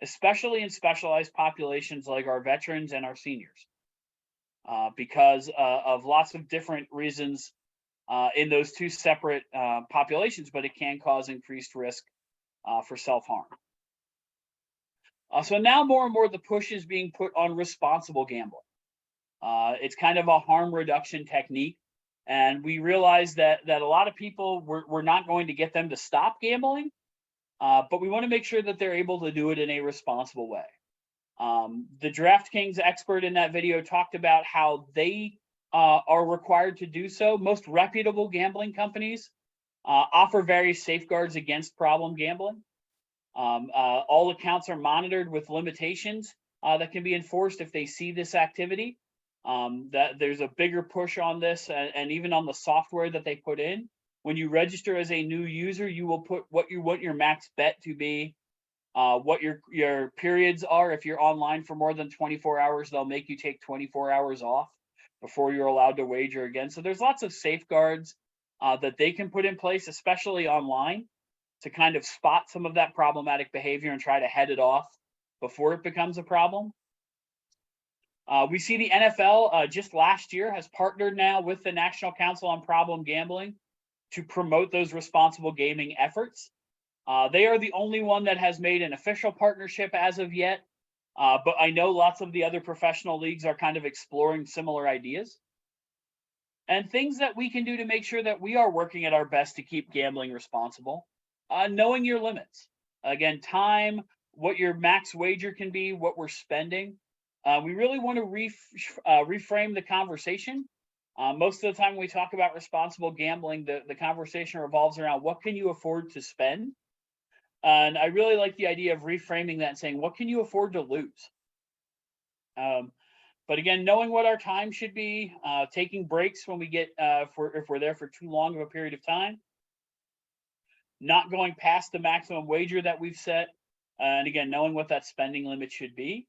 especially in specialized populations like our veterans and our seniors, because of lots of different reasons in those two separate populations, but it can cause increased risk for self-harm. So now more and more the push is being put on responsible gambling. It's kind of a harm reduction technique. And we realize that a lot of people, we're not going to get them to stop gambling, but we want to make sure that they're able to do it in a responsible way. The DraftKings expert in that video talked about how they are required to do so. Most reputable gambling companies offer various safeguards against problem gambling. All accounts are monitored with limitations that can be enforced if they see this activity. That there's a bigger push on this, and even on the software that they put in. When you register as a new user, you will put what you want your max bet to be, what your periods are. If you're online for more than 24 hours, they'll make you take 24 hours off before you're allowed to wager again. So there's lots of safeguards that they can put in place, especially online, to kind of spot some of that problematic behavior and try to head it off before it becomes a problem. We see the NFL just last year has partnered now with the National Council on Problem Gambling to promote those responsible gaming efforts. They are the only one that has made an official partnership as of yet, but I know lots of the other professional leagues are kind of exploring similar ideas. And things that we can do to make sure that we are working at our best to keep gambling responsible. Knowing your limits. Again, time, what your max wager can be, what we're spending. We really want to reframe the conversation. Most of the time when we talk about responsible gambling, the conversation revolves around what can you afford to spend? And I really like the idea of reframing that and saying, what can you afford to lose? But again, knowing what our time should be, taking breaks when we get, if we're there for too long of a period of time, not going past the maximum wager that we've set, and again, knowing what that spending limit should be.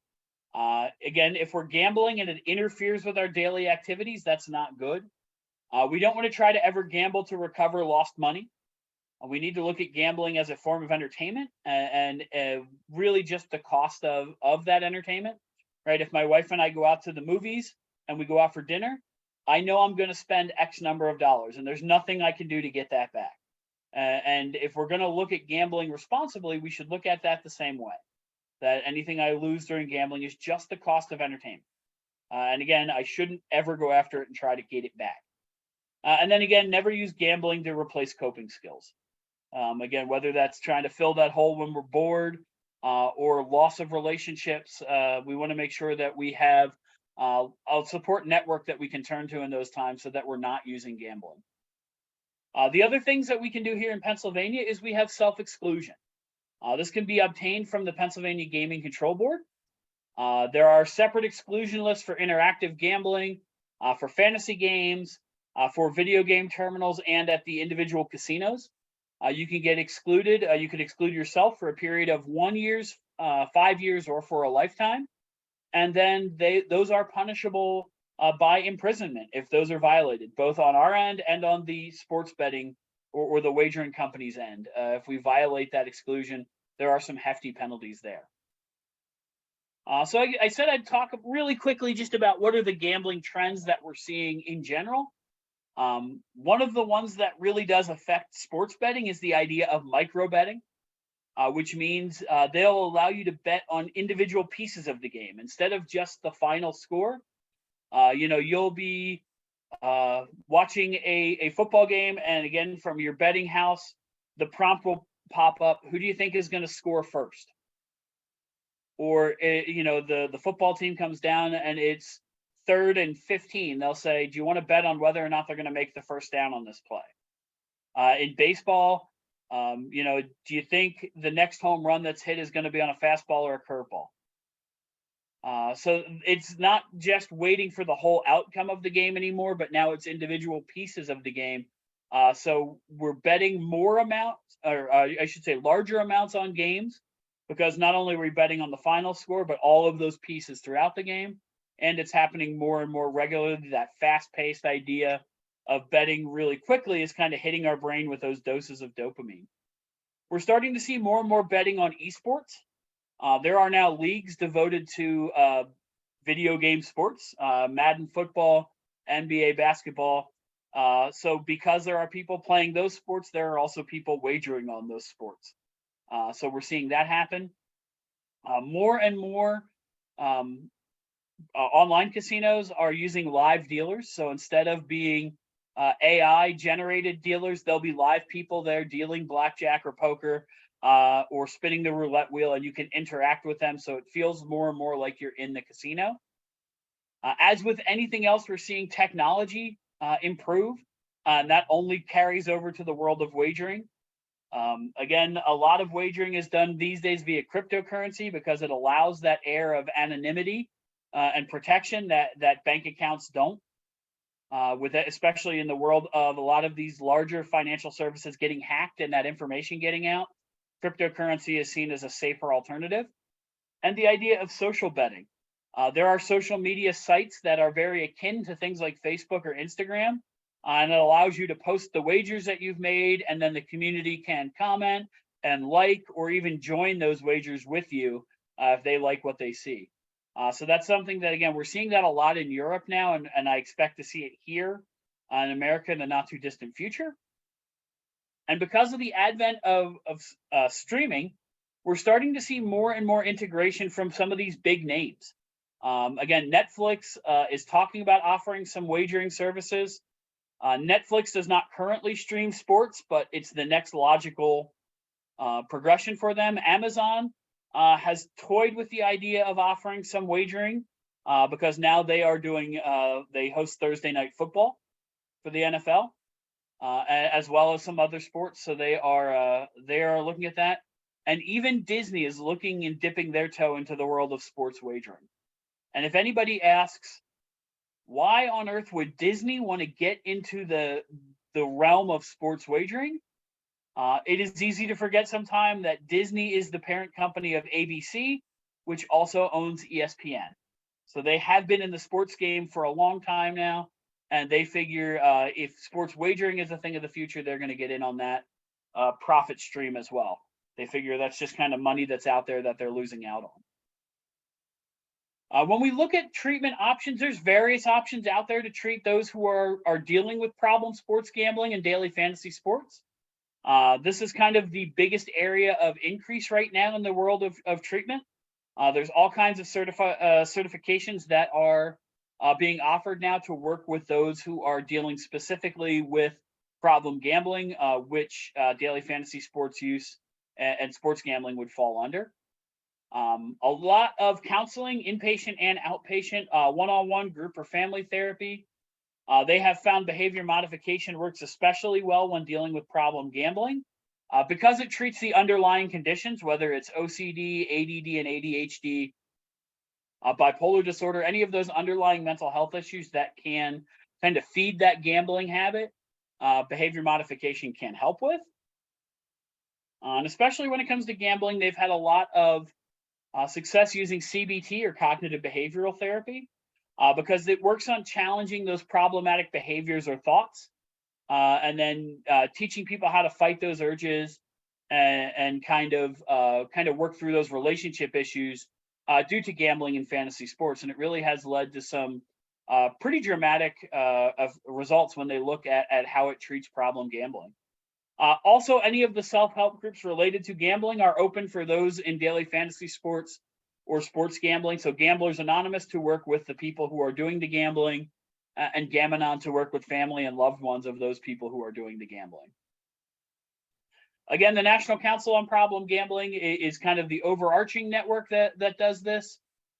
Again, if we're gambling and it interferes with our daily activities, that's not good. We don't want to try to ever gamble to recover lost money. We need to look at gambling as a form of entertainment and really just the cost of that entertainment, right? If my wife and I go out to the movies and we go out for dinner, I know I'm going to spend X number of dollars and there's nothing I can do to get that back. And if we're going to look at gambling responsibly, we should look at that the same way. That anything I lose during gambling is just the cost of entertainment. And again, I shouldn't ever go after it and try to get it back. And then again, never use gambling to replace coping skills. Again, whether that's trying to fill that hole when we're bored or loss of relationships, we want to make sure that we have a support network that we can turn to in those times so that we're not using gambling. The other things that we can do here in Pennsylvania is we have self-exclusion. This can be obtained from the Pennsylvania Gaming Control Board. There are separate exclusion lists for interactive gambling, for fantasy games, for video game terminals, and at the individual casinos. You can get excluded. You can exclude yourself for a period of 1 year, 5 years, or for a lifetime. And then those are punishable by imprisonment if those are violated, both on our end and on the sports betting or the wagering company's end. If we violate that exclusion, there are some hefty penalties there. So I said I'd talk really quickly just about what are the gambling trends that we're seeing in general. One of the ones that really does affect sports betting is the idea of micro betting, which means they'll allow you to bet on individual pieces of the game instead of just the final score. You'll be watching a football game, and again, from your betting house, the prompt will pop up, who do you think is going to score first? Or, the football team comes down and it's 3rd and 15. They'll say, do you want to bet on whether or not they're going to make the first down on this play? In baseball, do you think the next home run that's hit is going to be on a fastball or a curveball? So it's not just waiting for the whole outcome of the game anymore, but now it's individual pieces of the game. So we're betting more amounts, or I should say larger amounts on games, because not only are we betting on the final score, but all of those pieces throughout the game. And it's happening more and more regularly. That fast-paced idea of betting really quickly is kind of hitting our brain with those doses of dopamine. We're starting to see more and more betting on esports. There are now leagues devoted to video game sports, Madden football, NBA basketball. So because there are people playing those sports, there are also people wagering on those sports. So we're seeing that happen. More and more online casinos are using live dealers. So instead of being AI generated dealers, there'll be live people there dealing blackjack or poker, or spinning the roulette wheel, and you can interact with them. So it feels more and more like you're in the casino. As with anything else, we're seeing technology improve, and that only carries over to the world of wagering. Again, a lot of wagering is done these days via cryptocurrency because it allows that air of anonymity and protection that bank accounts don't. Especially in the world of a lot of these larger financial services getting hacked and that information getting out, cryptocurrency is seen as a safer alternative. And the idea of social betting. There are social media sites that are very akin to things like Facebook or Instagram, and it allows you to post the wagers that you've made, and then the community can comment and like or even join those wagers with you if they like what they see. So that's something that, again, we're seeing that a lot in Europe now, and I expect to see it here in America in the not too distant future. And because of the advent of streaming, we're starting to see more and more integration from some of these big names. Again, Netflix is talking about offering some wagering services. Netflix does not currently stream sports, but it's the next logical progression for them. Amazon has toyed with the idea of offering some wagering because now they are they host Thursday Night Football for the NFL, as well as some other sports. So they are looking at that. And even Disney is looking and dipping their toe into the world of sports wagering. And if anybody asks, why on earth would Disney want to get into the realm of sports wagering? It is easy to forget sometime that Disney is the parent company of ABC, which also owns ESPN. So they have been in the sports game for a long time now, and they figure if sports wagering is a thing of the future, they're going to get in on that profit stream as well. They figure that's just kind of money that's out there that they're losing out on. When we look at treatment options, there's various options out there to treat those who are dealing with problem sports gambling and daily fantasy sports. This is kind of the biggest area of increase right now in the world of treatment. There's all kinds of certifications that are being offered now to work with those who are dealing specifically with problem gambling, which daily fantasy sports use and sports gambling would fall under. A lot of counseling, inpatient and outpatient, one-on-one group or family therapy. They have found behavior modification works especially well when dealing with problem gambling because it treats the underlying conditions, whether it's OCD, ADD, and ADHD, bipolar disorder, any of those underlying mental health issues that can kind of feed that gambling habit. Behavior modification can help with. And especially when it comes to gambling, they've had a lot of success using CBT or cognitive behavioral therapy because it works on challenging those problematic behaviors or thoughts and then teaching people how to fight those urges and kind of work through those relationship issues due to gambling and fantasy sports. And it really has led to some pretty dramatic of results when they look at how it treats problem gambling. Also, any of the self-help groups related to gambling are open for those in daily fantasy sports or sports gambling. So Gamblers Anonymous to work with the people who are doing the gambling, and Gam-Anon to work with family and loved ones of those people who are doing the gambling. Again, the National Council on Problem Gambling is kind of the overarching network that does this.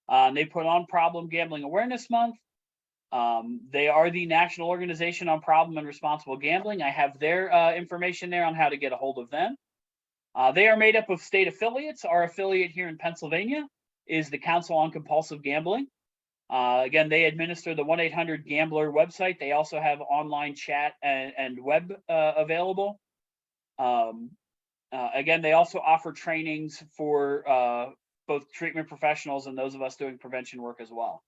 They put on Problem Gambling Awareness Month. They are the National Organization on Problem and Responsible Gambling. I have their information there on how to get a hold of them. They are made up of state affiliates. Our affiliate here in Pennsylvania is the Council on Compulsive Gambling. Again, they administer the 1-800-GAMBLER website. They also have online chat and web available. Again, they also offer trainings for both treatment professionals and those of us doing prevention work as well.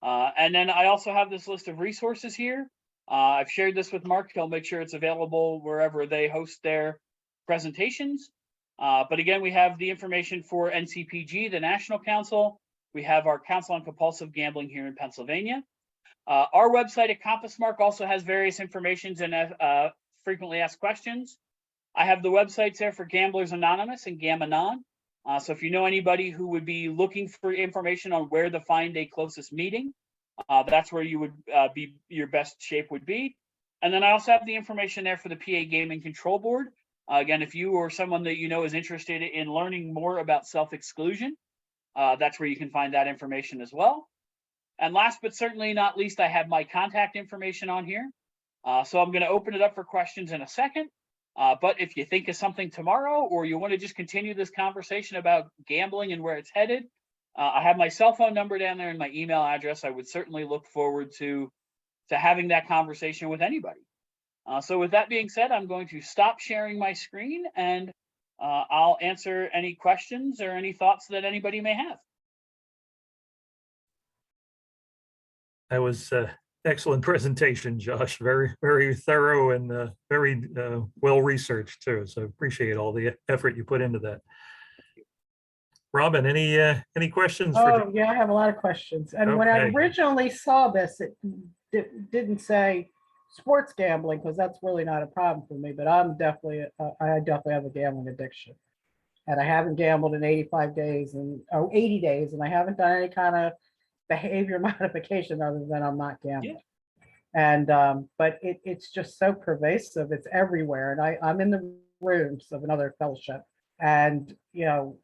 And then I also have this list of resources here. I've shared this with Mark. He'll make sure it's available wherever they host their presentations. But again, we have the information for NCPG, the National Council. We have our Council on Compulsive Gambling here in Pennsylvania. Our website at Compass Mark also has various informations and frequently asked questions. I have the websites there for Gamblers Anonymous and Gam-Anon. So if you know anybody who would be looking for information on where to find a closest meeting, that's where you would be, your best shape would be. And then I also have the information there for the PA Gaming Control Board. Again, if you or someone that you know is interested in learning more about self-exclusion, that's where you can find that information as well. And last but certainly not least, I have my contact information on here. So I'm going to open it up for questions in a second. But if you think of something tomorrow, or you want to just continue this conversation about gambling and where it's headed, I have my cell phone number down there and my email address. I would certainly look forward to having that conversation with anybody. So with that being said, I'm going to stop sharing my screen, and I'll answer any questions or any thoughts that anybody may have. That was excellent presentation, Josh. Very, very thorough and very well researched too. So appreciate all the effort you put into that. Robin, any questions? Oh, yeah, I have a lot of questions. And when I Okay. originally saw this, it didn't say sports gambling, because that's really not a problem for me, but I definitely have a gambling addiction. And I haven't gambled in 85 days and 80 days, and I haven't done any kind of behavior modification other than I'm not gambling. Yeah. And but it's just so pervasive, it's everywhere. And I'm in the rooms of another fellowship, and you know,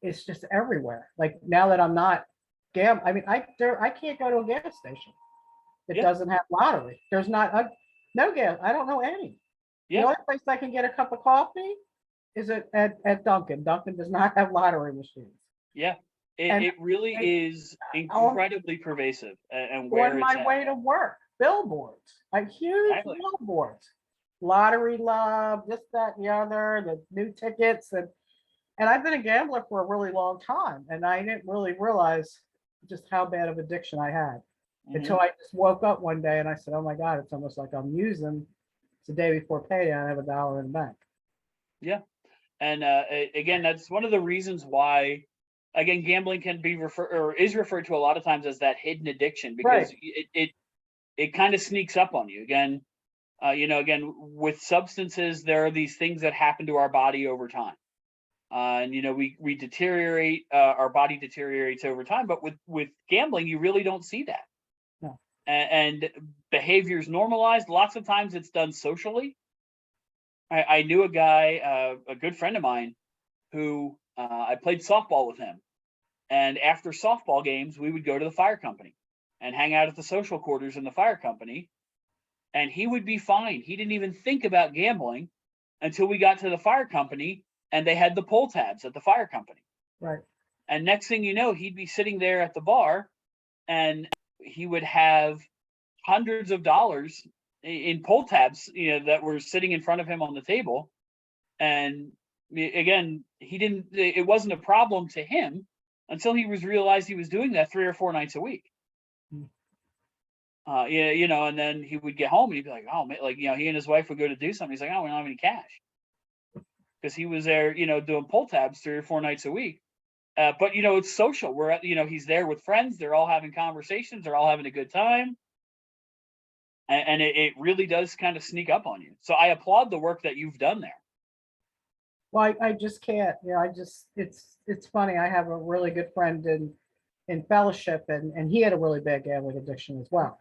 it's just everywhere. Like now that I'm not I mean, I can't go to a gas station that doesn't have lottery. There's not no gas. I don't know any. The only place I can get a cup of coffee is at Dunkin'. Dunkin' does not have lottery machines. Yeah, it really is incredibly pervasive. And where on my way to work, billboards, like huge billboards, lottery love, this, that, and the other, the new tickets, and I've been a gambler for a really long time, and I didn't really realize just how bad of addiction I had until I just woke up one day and I said, "Oh my God, it's almost like I'm using." It's the day before payday, I have $1 in the bank. Yeah, and again, that's one of the reasons why, again, gambling can be is referred to a lot of times as that hidden addiction, because it kind of sneaks up on you. Again, again, with substances, there are these things that happen to our body over time. And we deteriorate, our body deteriorates over time, but with gambling, you really don't see that. No. And behavior's normalized. Lots of times it's done socially. I knew a guy, a good friend of mine, who I played softball with him. And after softball games, we would go to the fire company and hang out at the social quarters in the fire company. And he would be fine. He didn't even think about gambling until we got to the fire company. And they had the pull tabs at the fire company. Right. And next thing you know, he'd be sitting there at the bar, and he would have hundreds of dollars in pull tabs, that were sitting in front of him on the table. And again, it wasn't a problem to him until he realized he was doing that 3 or 4 nights a week. And then he would get home and he'd be like, "Oh man," like, he and his wife would go to do something. He's like, "Oh, we don't have any cash." Because he was there, doing pull tabs 3 or 4 nights a week. But it's social. We're at, he's there with friends. They're all having conversations. They're all having a good time. And it really does kind of sneak up on you. So I applaud the work that you've done there. Well, I just can't, it's funny. I have a really good friend in fellowship, and he had a really bad gambling addiction as well.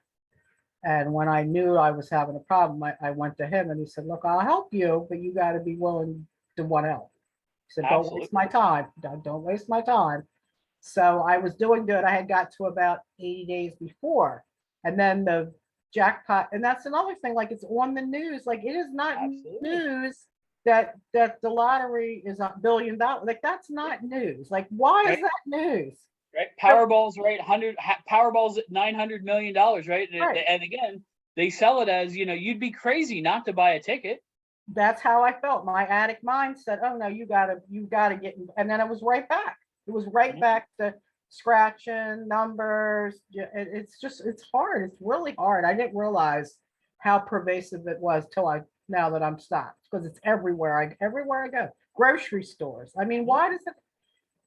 And when I knew I was having a problem, I went to him and he said, look, I'll help you, but you got to be willing to want help. He said, don't waste my time. Don't waste my time. So I was doing good. I had got to about 80 days before. And then the jackpot, and that's another thing, like it's on the news. Like it is not news that the lottery is $1 billion. Like that's not news. Like why is that news? Right, Powerball's right. Powerball's at $900 million, right? And again, they sell it as you'd be crazy not to buy a ticket. That's how I felt. My addict mind said, "Oh no, you gotta get." And then it was right back. It was right back to scratching numbers. It's hard. It's really hard. I didn't realize how pervasive it was now that I'm stopped, because it's everywhere. Everywhere I go, grocery stores. I mean, why does it?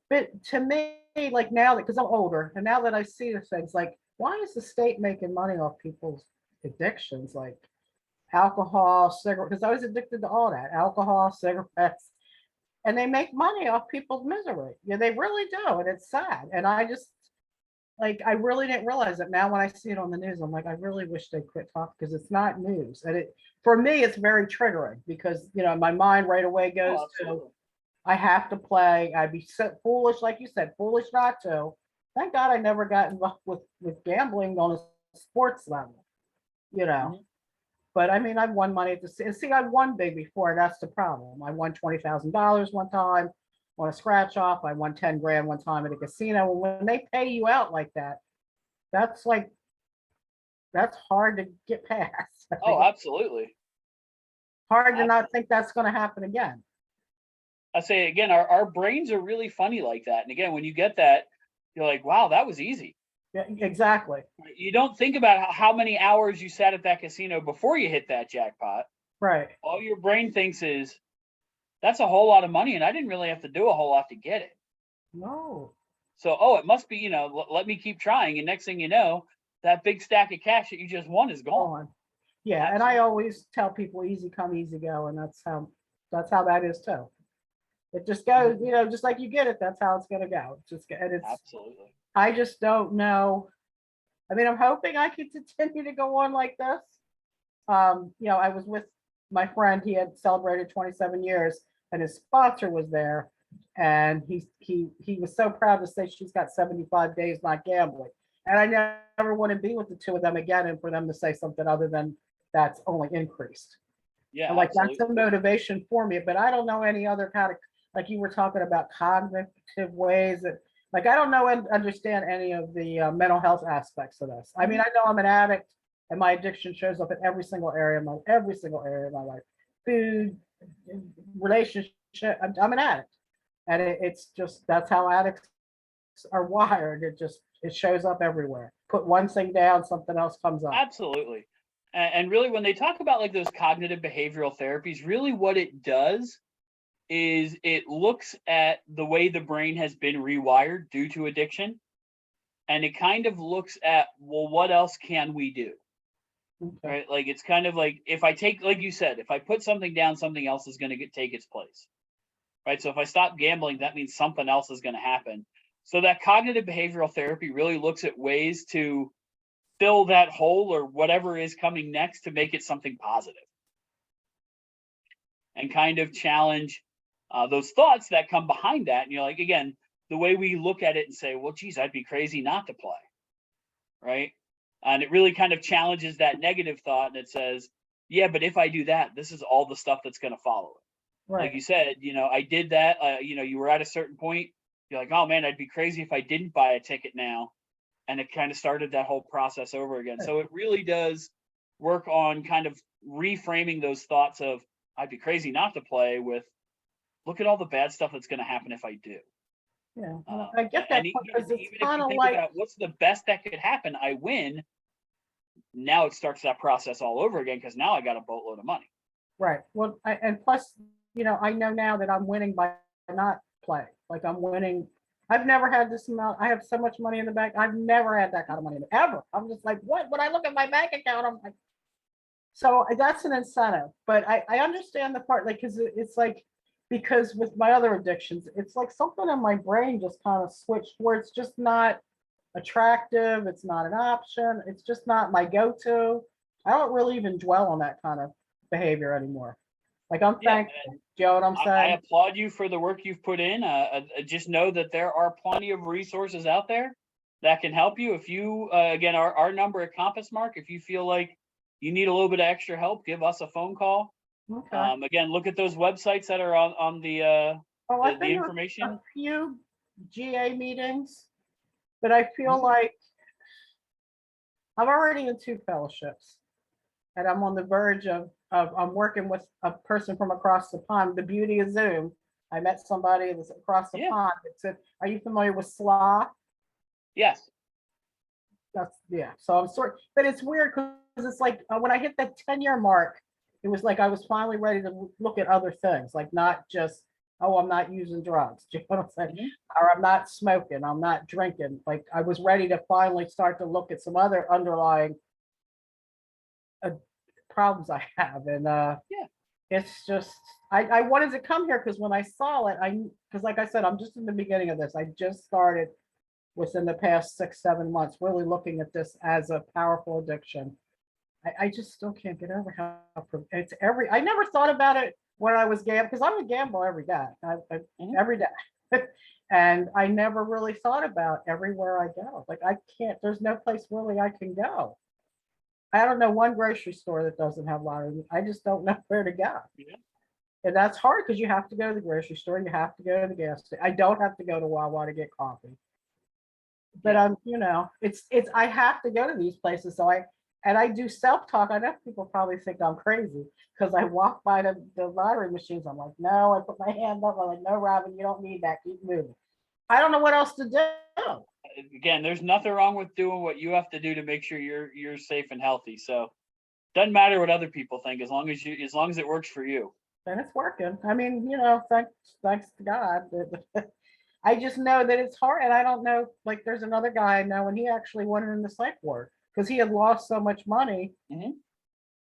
But to me, like now that, because I'm older, and now that I see the things, like why is the state making money off people's addictions, like alcohol, cigarettes? Because I was addicted to all that, alcohol, cigarettes, and they make money off people's misery. Yeah, they really do, and it's sad. And I just, like, I really didn't realize it. Now when I see it on the news, I'm like, I really wish they quit talking, because it's not news. And for me, it's very triggering, because my mind right away goes to, I have to play. I'd be so foolish, like you said, foolish not to. Thank God I never got involved with gambling on a sports level, But I mean, I've won money see, I won big before. That's the problem. I won $20,000 one time on a scratch off. I won 10 grand one time at a casino. When they pay you out like that, that's hard to get past. Oh, absolutely. Hard to not think that's going to happen again. I say again, our brains are really funny like that. And again, when you get that, you're like, wow, that was easy. Yeah, exactly. You don't think about how many hours you sat at that casino before you hit that jackpot. Right. All your brain thinks is, that's a whole lot of money, and I didn't really have to do a whole lot to get it. No. So, it must be, let me keep trying. And next thing you know, that big stack of cash that you just won is gone. Yeah. Absolutely. And I always tell people easy come, easy go. And that's how that is too. It just goes, just like you get it, that's how it's going to go. Absolutely. I just don't know. I mean, I'm hoping I can continue to go on like this. I was with my friend. He had celebrated 27 years, and his sponsor was there, and he was so proud to say she's got 75 days not gambling. And I never want to be with the two of them again, and for them to say something other than that's only increased. Yeah, and like that's a motivation for me. But I don't know any other kind of, like you were talking about, cognitive ways that. Like, I don't know and understand any of the mental health aspects of this. I mean, I know I'm an addict, and my addiction shows up in every single area of my life. Food, relationship. I'm an addict, and it's just, that's how addicts are wired. It shows up everywhere. Put one thing down, something else comes up. Absolutely. And really, when they talk about like those cognitive behavioral therapies, really what it does is it looks at the way the brain has been rewired due to addiction, and it kind of looks at, well, what else can we do? Okay. Right? Like, it's kind of like, if I take, like you said, if I put something down, something else is going to take its place, right? So if I stop gambling, that means something else is going to happen. So that cognitive behavioral therapy really looks at ways to fill that hole or whatever is coming next to make it something positive, and kind of challenge those thoughts that come behind that. And you're like, again, the way we look at it and say, well, geez, I'd be crazy not to play, right? And it really kind of challenges that negative thought, and it says, yeah, but if I do that, this is all the stuff that's going to follow it. Right. Like you said, I did that, you were at a certain point, you're like, oh man, I'd be crazy if I didn't buy a ticket now. And it kind of started that whole process over again. So it really does work on kind of reframing those thoughts of, I'd be crazy not to play, with, look at all the bad stuff that's going to happen if I do. Yeah, I get that. Because even if you think about what's the best that could happen, I win. Now it starts that process all over again, because now I got a boatload of money. Right. Well, and plus, I know now that I'm winning by not playing. Like, I'm winning I've never had this amount. I have so much money in the bank. I've never had that kind of money ever. I'm just like, what? When I look at my bank account, I'm like, so that's an incentive. But I understand the part, like, because it's like, because with my other addictions, it's like something in my brain just kind of switched where it's just not attractive. It's not an option. It's just not my go-to. I don't really even dwell on that kind of behavior anymore. Like, I'm Yeah, thankful. Do you know what I'm I saying? applaud you for the work you've put in. Just know that there are plenty of resources out there that can help you. If you, again, our number at Compass Mark, if you feel like you need a little bit of extra help, give us a phone call. Okay. Again, look at those websites that are on the Oh, I've the been to information. a few GA meetings, but I feel Mhm. like I'm already in 2 fellowships, and I'm on the verge of I'm working with a person from across the pond. The beauty of Zoom, I met somebody that's across the Yeah. pond that said, "Are you familiar with SLA?" Yes. That's, yeah. So I'm but it's weird because it's like when I hit that 10-year mark, it was like I was finally ready to look at other things, like not just, oh, I'm not using drugs. Do you know what I'm saying? Mhm. Or I'm not smoking, I'm not drinking. Like, I was ready to finally start to look at some other underlying problems I have. And Yeah. it's just, I wanted to come here because when I saw it, because like I said, I'm just in the beginning of this. I just started within the past 6-7 months, really looking at this as a powerful addiction. I just still can't get over how it's I never thought about it when I was gambling, because I'm a gambler every day, every day. And I never really thought about everywhere I go. Like, I can't, there's no place really I can go. I don't know one grocery store that doesn't have lottery. I just don't know where to go. Yeah. And that's hard because you have to go to the grocery store, you have to go to the gas station. I don't have to go to Wawa to get coffee. But Yeah. I'm, it's I have to go to these places. So I do self-talk. I know people probably think I'm crazy because I walk by the lottery machines. I'm like, no, I put my hand up. I'm like, no, Robin, you don't need that. Keep moving. I don't know what else to do. Again, there's nothing wrong with doing what you have to do to make sure you're safe and healthy. So doesn't matter what other people think, as long as it works for you. And it's working. I mean, thanks to God. I just know that it's hard. And I don't know, like, there's another guy I know, and he actually went in the psych ward because he had lost so much money Mhm.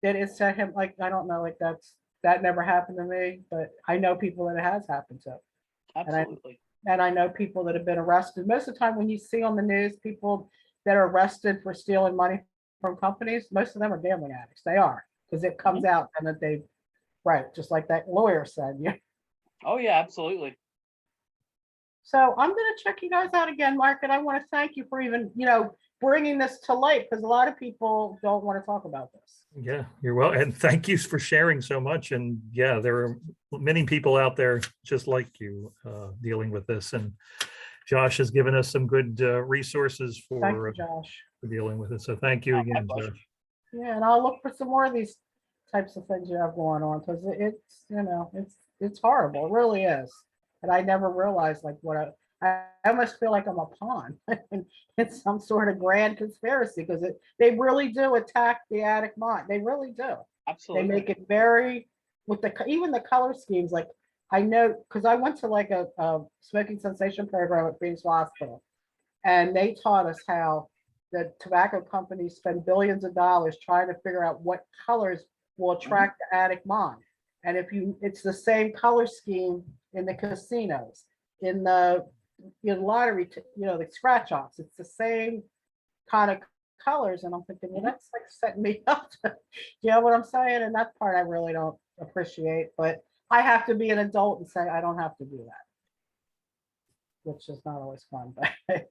that it set him, like, I don't know, like, that never happened to me, but I know people that it has happened to. Absolutely. And I know people that have been arrested. Most of the time when you see on the news people that are arrested for stealing money from companies, most of them are gambling addicts. They are, because it comes out and that they, right, just like that lawyer said. Yeah. Oh yeah, absolutely. So I'm going to check you guys out again, Mark, and I want to thank you for even, bringing this to light, because a lot of people don't want to talk about this. Yeah, you're well, and thank you for sharing so much. And yeah, there are many people out there just like you dealing with this. And Josh has given us some good resources Thank you, for Josh. dealing with it. So thank you My again, pleasure. Josh. Yeah, and I'll look for some more of these types of things you have going on, because it's, it's horrible. It really is. And I never realized, like, what I almost feel like I'm a pawn in some sort of grand conspiracy, because they really do attack the addict mind. They really do. Absolutely. They make it very, with even the color schemes. Like, I know, because I went to like a smoking cessation program at Phoenixville Hospital, and they taught us how the tobacco companies spend billions of dollars trying to figure out what colors will attract the addict mind. And it's the same color scheme in the casinos, in the lottery, the scratch offs. It's the same kind of colors. And I'm thinking, well, that's like setting me up to, you know what I'm saying? And that part I really don't appreciate, but I have to be an adult and say, I don't have to do that, which is not always fun, but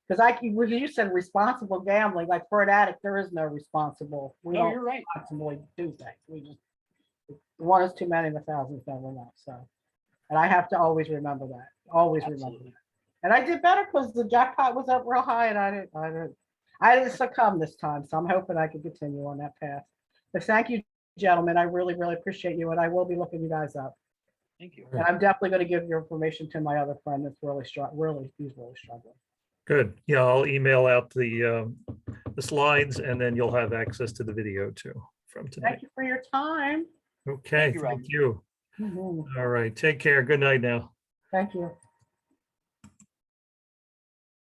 because you said responsible gambling, like, for an addict, there is no responsible. We No, don't you're right. responsibly do things. We just, one is too many, and 1,000 is never enough. So, and I have to always remember that. Always remember Absolutely. that. And I did better because the jackpot was up real high, and I didn't succumb this time. So I'm hoping I can continue on that path. But thank you, gentlemen. I really, really appreciate you, and I will be looking you guys up. Thank you. And I'm definitely going to give your information to my other friend that's really struggling. He's really struggling. Good. Yeah, I'll email out the slides, and then you'll have access to the video too from today. Thank you for your time. Okay, Thank you, Rob. thank you. Mhm. All right, take care. Good night now. Thank you.